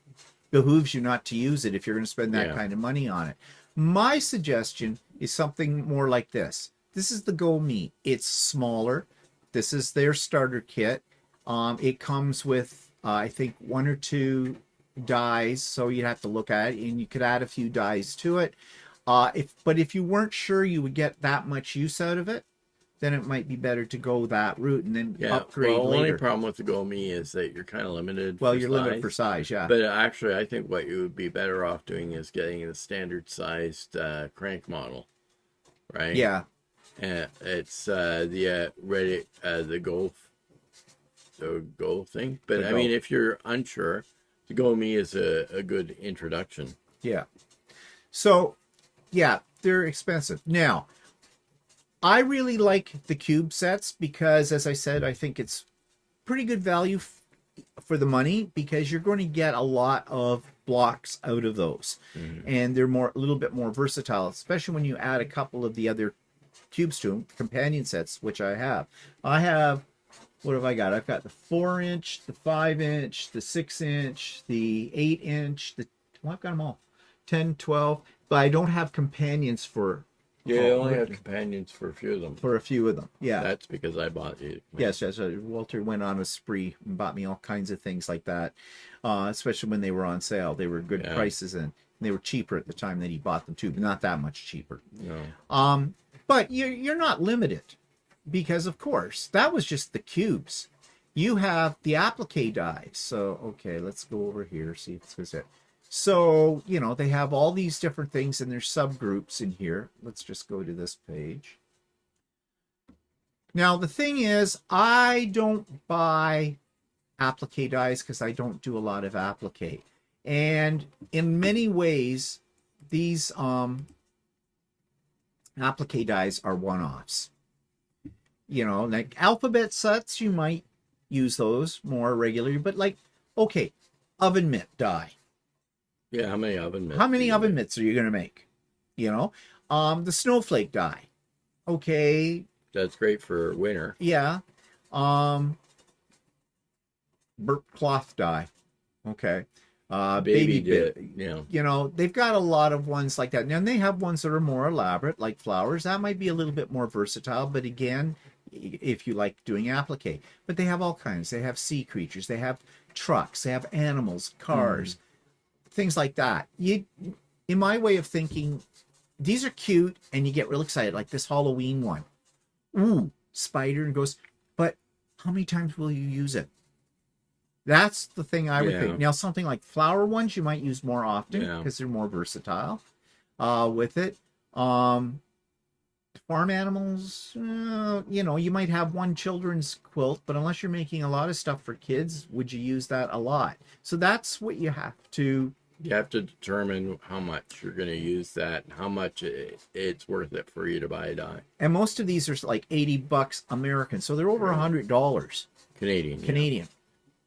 behooves you not to use it if you're going to spend that kind of money on it. My suggestion is something more like this. This is the Go Me. It's smaller. This is their starter kit. It comes with, I think, 1 or 2 dies, so you'd have to look at it, and you could add a few dies to it. But if you weren't sure you would get that much use out of it, then it might be better to go that route and then upgrade later. The only problem with the Go Me is that you're kind of limited. Well, you're limited for size, yeah. But actually, I think what you would be better off doing is getting the standard sized crank model, right? Yeah. And it's the Go thing. But I mean, if you're unsure, the Go Me is a good introduction. Yeah. So, yeah, they're expensive. Now, I really like the cube sets because, as I said, I think it's pretty good value for the money, because you're going to get a lot of blocks out of those. And they're a little bit more versatile, especially when you add a couple of the other cubes to them, companion sets, which I have. What have I got? I've got the 4-inch, the 5-inch, the 6-inch, the 8-inch, I've got them all. 10, 12, but I don't have companions for. Yeah, I only have companions for a few of them. For a few of them, yeah. That's because I bought it. Yes. Walter went on a spree and bought me all kinds of things like that, especially when they were on sale. They were good prices, and they were cheaper at the time that he bought them too, but not that much cheaper. No. But you're not limited, because of course that was just the cubes. You have the applique dies. So okay, let's go over here, see if this is it. So, you know, they have all these different things, and there's subgroups in here. Let's just go to this page. Now, the thing is, I don't buy applique dies because I don't do a lot of applique. And in many ways, these applique dies are one-offs. You know, like alphabet sets, you might use those more regularly. But like, okay, oven mitt die. Yeah, how many oven mitts? How many oven mitts are you going to make? You know, the snowflake die. Okay. That's great for winter. Yeah. Burp cloth die. Okay. Baby bit. Yeah. You know, they've got a lot of ones like that. And they have ones that are more elaborate, like flowers. That might be a little bit more versatile, but again, if you like doing applique. But they have all kinds. They have sea creatures. They have trucks. They have animals, cars, things like that. In my way of thinking, these are cute, and you get real excited, like this Halloween one. Ooh, spider and ghost. But how many times will you use it? That's the thing I would think. Now, something like flower ones, you might use more often because they're more versatile with it. Farm animals, you know, you might have one children's quilt, but unless you're making a lot of stuff for kids, would you use that a lot? So that's what you have to... You have to determine how much you're going to use that and how much it's worth it for you to buy a die. And most of these are like $80 American, so they're over $100 Canadian.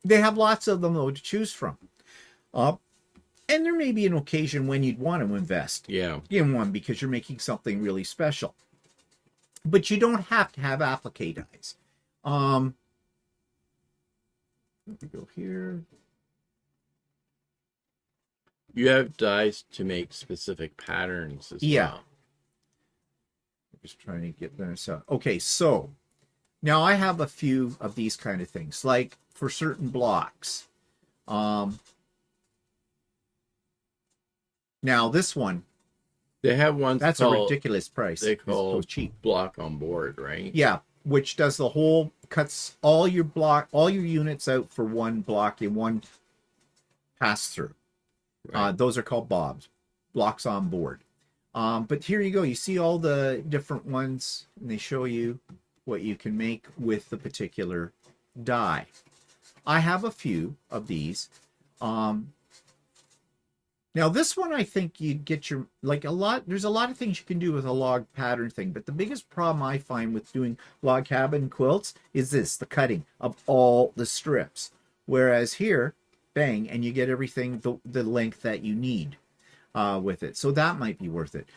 They have lots of them, though, to choose from. And there may be an occasion when you'd want to invest in one because you're making something really special. But you don't have to have applique dies. Let me go here. You have dies to make specific patterns as well. I'm just trying to get this out. Okay, so now I have a few of these kind of things, like for certain blocks. Now this one, they have ones that's a ridiculous price. They call so cheap block on board, right? Yeah, which does the whole, cuts all your units out for one block in one pass through. Right. Those are called blocks on board. But here you go. You see all the different ones, and they show you what you can make with the particular die. I have a few of these. Now this one, I think you'd get your, like there's a lot of things you can do with a log pattern thing, but the biggest problem I find with doing log cabin quilts is the cutting of all the strips. Whereas here, bang, and you get everything the length that you need with it. So that might be worth it.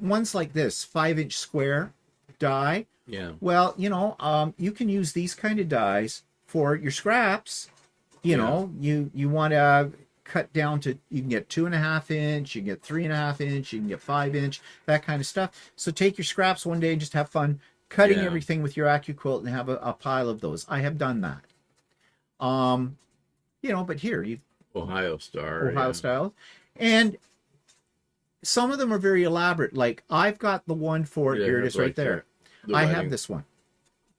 Ones like this, 5-inch square die. Yeah. Well, you know, you can use these kind of dies for your scraps. You know, you want to cut down to, you can get 2.5 inch, you can get 3.5 inch, you can get 5-inch, that kind of stuff. So take your scraps one day and just have fun cutting everything with your Accuquilt and have a pile of those. I have done that. You know, but here you Ohio style, and some of them are very elaborate. Like I've got the one for here it is right there. I have this one,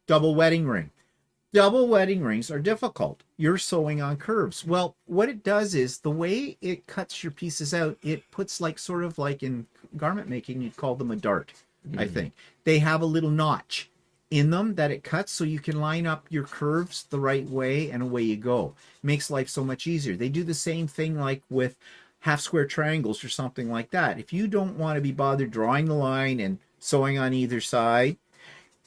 double wedding ring. Double wedding rings are difficult. You're sewing on curves. Well, what it does is the way it cuts your pieces out, it puts like sort of like in garment making, you'd call them a dart, I think. They have a little notch in them that it cuts so you can line up your curves the right way and away you go. Makes life so much easier. They do the same thing like with half square triangles or something like that. If you don't want to be bothered drawing the line and sewing on either side,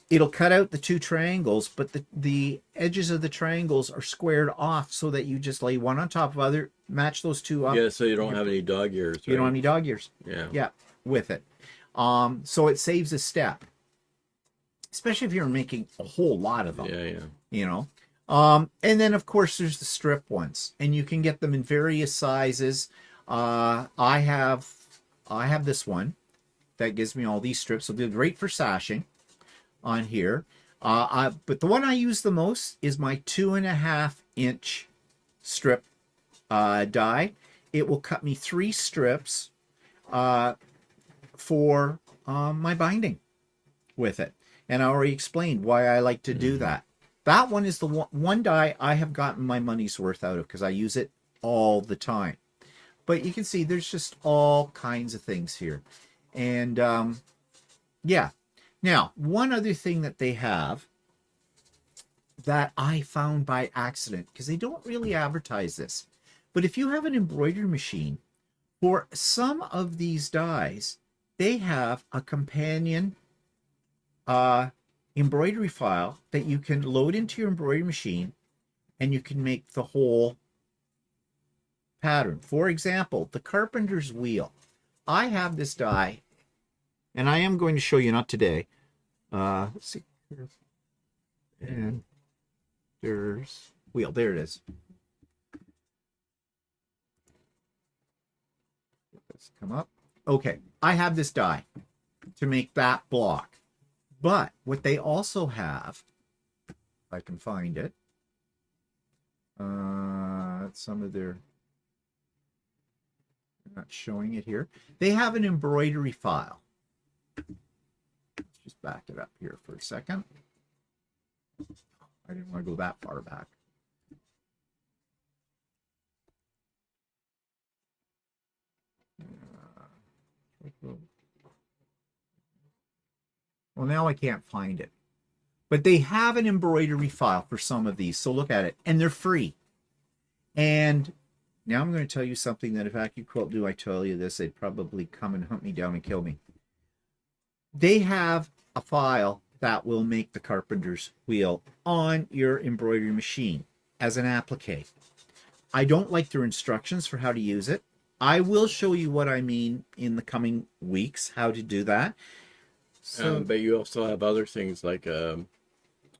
it'll cut out the two triangles, but the edges of the triangles are squared off so that you just lay one on top of other, match those two up. Yeah, so you don't have any dog ears. Right? You don't have any dog ears. Yeah, with it. So it saves a step, especially if you're making a whole lot of them. You know. And then of course there's the strip ones, and you can get them in various sizes. I have this one that gives me all these strips. It'll be great for sashing on here. But the one I use the most is my 2.5 inch strip die. It will cut me 3 strips for my binding with it. And I already explained why I like to do that. That one is the one die I have gotten my money's worth out of because I use it all the time. But you can see there's just all kinds of things here. And yeah. Now, one other thing that they have that I found by accident, because they don't really advertise this, but if you have an embroidery machine, for some of these dies, they have a companion embroidery file that you can load into your embroidery machine, and you can make the whole pattern. For example, the carpenter's wheel. I have this die, and I am going to show you, not today. Let's see. And there's wheel. There it is. Let's come up. Okay, I have this die to make that block. But what they also have, if I can find it, some of their, I'm not showing it here. They have an embroidery file. Let's just back it up here for a second. I didn't want to go that far back. Well, now I can't find it. But they have an embroidery file for some of these, so look at it. And they're free. And now I'm going to tell you something that if Accuquilt knew I tell you this, they'd probably come and hunt me down and kill me. They have a file that will make the carpenter's wheel on your embroidery machine as an applique. I don't like their instructions for how to use it. I will show you what I mean in the coming weeks, how to do that. So, but you also have other things like a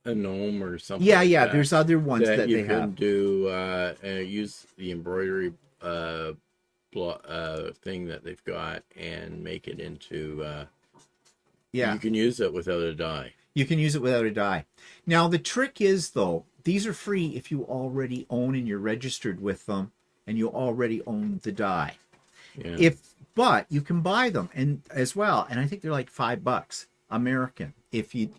gnome or something. Yeah, like yeah. that, There's other ones that you they can have. do. Use the embroidery thing that they've got and make it into. Yeah, you can use it without a die. You can use it without a die. Now the trick is though, these are free if you already own and you're registered with them, and you already own the die. Yeah. But you can buy them and as well, and I think they're like $5 American. If you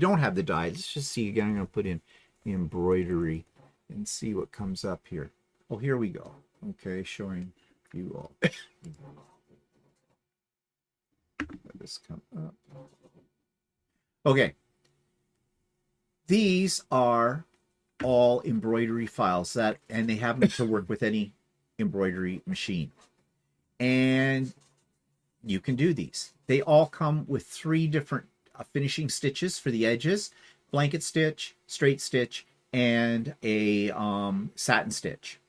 don't have the die, let's just see again. I'm going to put in embroidery and see what comes up here. Oh, here we go. Okay, showing you all. Let this come up. Okay, these are all embroidery files and they happen to work with any embroidery machine. And you can do these. They all come with 3 different finishing stitches for the edges: blanket stitch, straight stitch, and a satin stitch.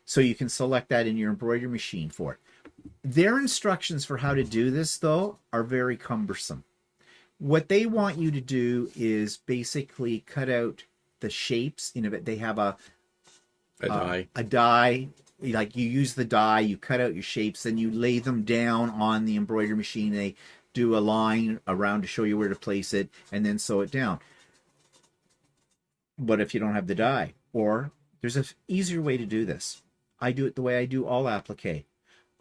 So you can select that in your embroidery machine for it. Their instructions for how to do this, though, are very cumbersome. What they want you to do is basically cut out the shapes. They have a die. Like you use the die, you cut out your shapes, then you lay them down on the embroidery machine. They do a line around to show you where to place it, and then sew it down. But if you don't have the die, or there's an easier way to do this. I do it the way I do all applique.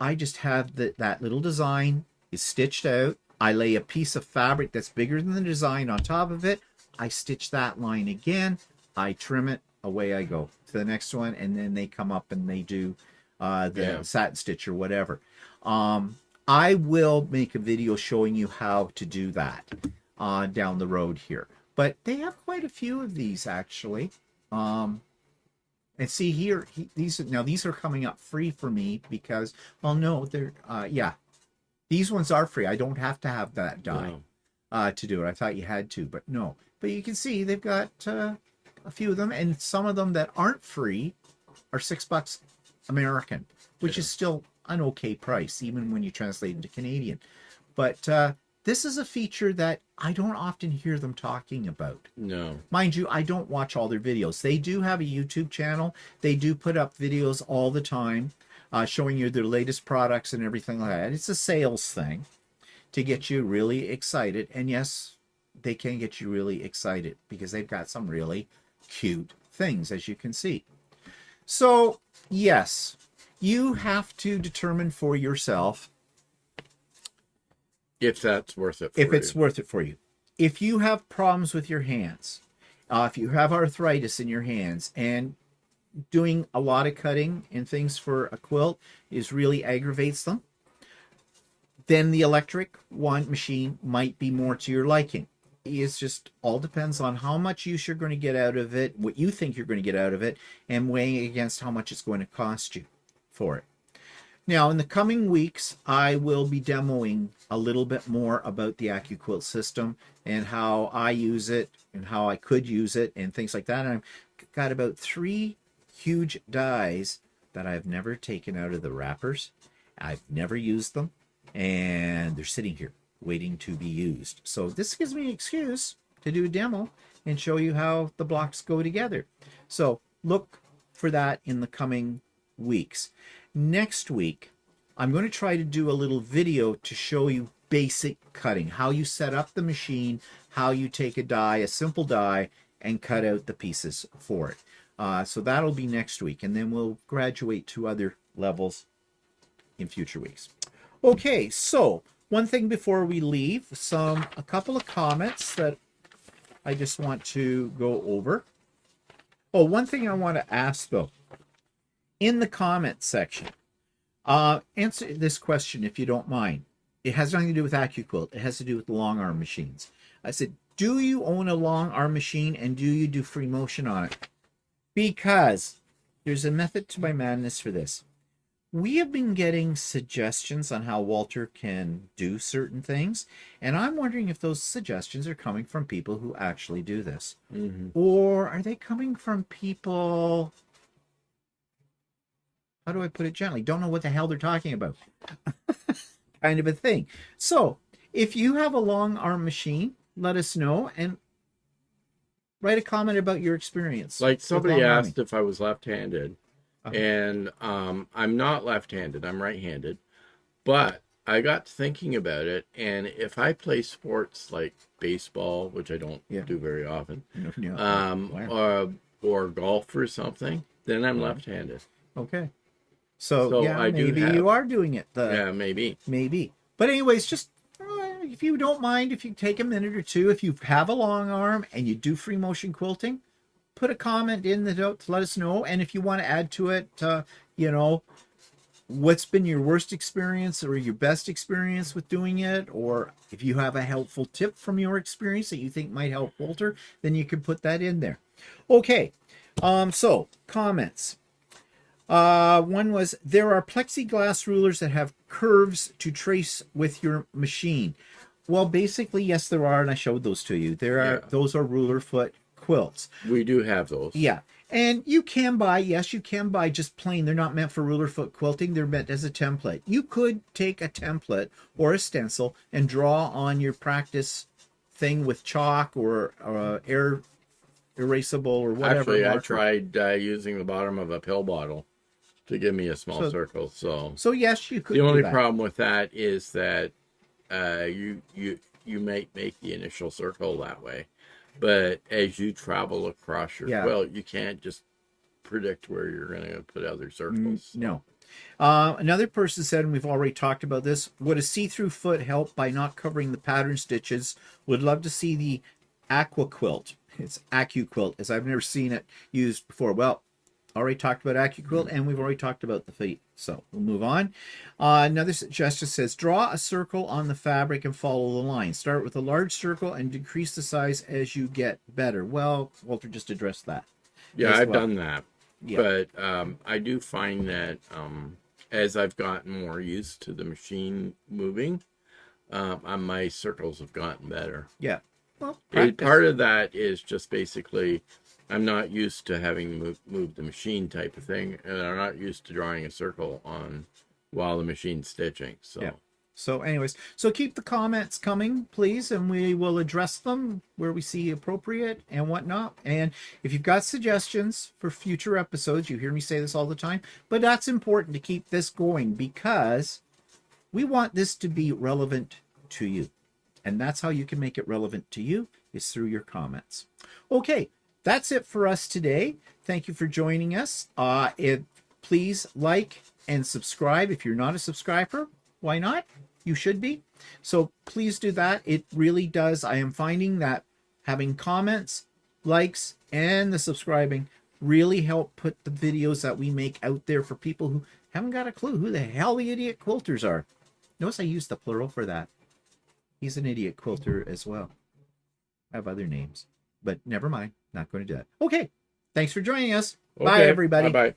I just have that little design is stitched out. I lay a piece of fabric that's bigger than the design on top of it. I stitch that line again. I trim it. Away I go to the next one, and then they come up and they do the satin stitch or whatever. I will make a video showing you how to do that down the road here. But they have quite a few of these actually. And see here, these are coming up free for me because, well, no, they're these ones are free. I don't have to have that die to do it. I thought you had to, but no. But you can see they've got a few of them, and some of them that aren't free are $6 American, which is still an okay price, even when you translate into Canadian. But this is a feature that I don't often hear them talking about. No. Mind you, I don't watch all their videos. They do have a YouTube channel. They do put up videos all the time showing you their latest products and everything like that. It's a sales thing to get you really excited. And yes, they can get you really excited because they've got some really cute things, as you can see. So yes, you have to determine for yourself if that's worth it for you. If you have problems with your hands, if you have arthritis in your hands, and doing a lot of cutting and things for a quilt really aggravates them, then the electric machine might be more to your liking. It's just all depends on how much use you're going to get out of it, what you think you're going to get out of it, and weighing against how much it's going to cost you for it. Now, in the coming weeks, I will be demoing a little bit more about the Accuquilt system and how I use it and how I could use it and things like that. And I've got about 3 huge dies that I've never taken out of the wrappers. I've never used them, and they're sitting here waiting to be used. So this gives me an excuse to do a demo and show you how the blocks go together. So look for that in the coming weeks. Next week, I'm going to try to do a little video to show you basic cutting, how you set up the machine, how you take a die, a simple die, and cut out the pieces for it. So that'll be next week, and then we'll graduate to other levels in future weeks. Okay, so one thing before we leave, a couple of comments that I just want to go over. Oh, one thing I want to ask though, in the comment section, answer this question if you don't mind. It has nothing to do with Accuquilt. It has to do with the long arm machines. I said, do you own a long arm machine and do you do free motion on it? Because there's a method to my madness for this. We have been getting suggestions on how Walter can do certain things, and I'm wondering if those suggestions are coming from people who actually do this. Or are they coming from people, how do I put it gently, don't know what the hell they're talking about? Kind of a thing. So if you have a long arm machine, let us know and write a comment about your experience. Like somebody asked if I was left-handed. And I'm not left-handed, I'm right-handed, but I got thinking about it, and if I play sports like baseball, which I don't do very often, or golf or something, then I'm left-handed. Okay. So yeah, maybe you are doing it. Yeah, maybe. Maybe. But anyways, just if you don't mind, if you take a minute or two, if you have a long arm and you do free motion quilting, put a comment in the note to let us know. And if you want to add to it, you know, what's been your worst experience or your best experience with doing it, or if you have a helpful tip from your experience that you think might help Walter, then you can put that in there. Okay, so comments. One was, there are plexiglass rulers that have curves to trace with your machine. Well, basically, yes, there are, and I showed those to you. There are those are ruler foot quilts. We do have those. Yeah. And you can buy, yes, you can buy just plain. They're not meant for ruler foot quilting. They're meant as a template. You could take a template or a stencil and draw on your practice thing with chalk or air erasable or whatever. Actually, I tried using the bottom of a pill bottle to give me a small circle. So yes, you could. The only problem with that is that you might make the initial circle that way. But as you travel across your quilt, you can't just predict where you're going to put other circles. No. Another person said, and we've already talked about this, would a see-through foot help by not covering the pattern stitches? Would love to see the Accuquilt. It's Accuquilt, as I've never seen it used before. Well, already talked about Accuquilt, and we've already talked about the feet. So we'll move on. Another suggestion says, draw a circle on the fabric and follow the line. Start with a large circle and decrease the size as you get better. Well, Walter just addressed that. Yeah, I've done that. Yeah. But I do find that as I've gotten more used to the machine moving, my circles have gotten better. Yeah. Well, part of that is just basically I'm not used to having moved the machine type of thing, and I'm not used to drawing a circle on while the machine's stitching. So yeah. So anyways, so keep the comments coming, please, and we will address them where we see appropriate and whatnot. And if you've got suggestions for future episodes, you hear me say this all the time, but that's important to keep this going because we want this to be relevant to you. And that's how you can make it relevant to you, is through your comments. Okay. That's it for us today. Thank you for joining us. Please like and subscribe. If you're not a subscriber, why not? You should be. So please do that. It really does. I am finding that having comments, likes, and the subscribing really help put the videos that we make out there for people who haven't got a clue who the hell the idiot quilters are. Notice I used the plural for that. He's an idiot quilter as well. I have other names, but never mind. Not going to do that. Okay. Thanks for joining us. Okay. Bye, everybody. Bye-bye.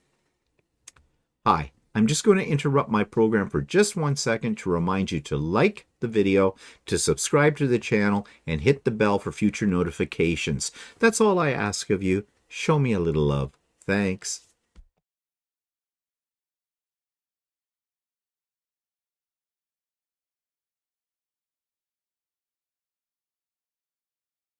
Hi. I'm just going to interrupt my program for just 1 second to remind you to like the video, to subscribe to the channel, and hit the bell for future notifications. That's all I ask of you. Show me a little love. Thanks.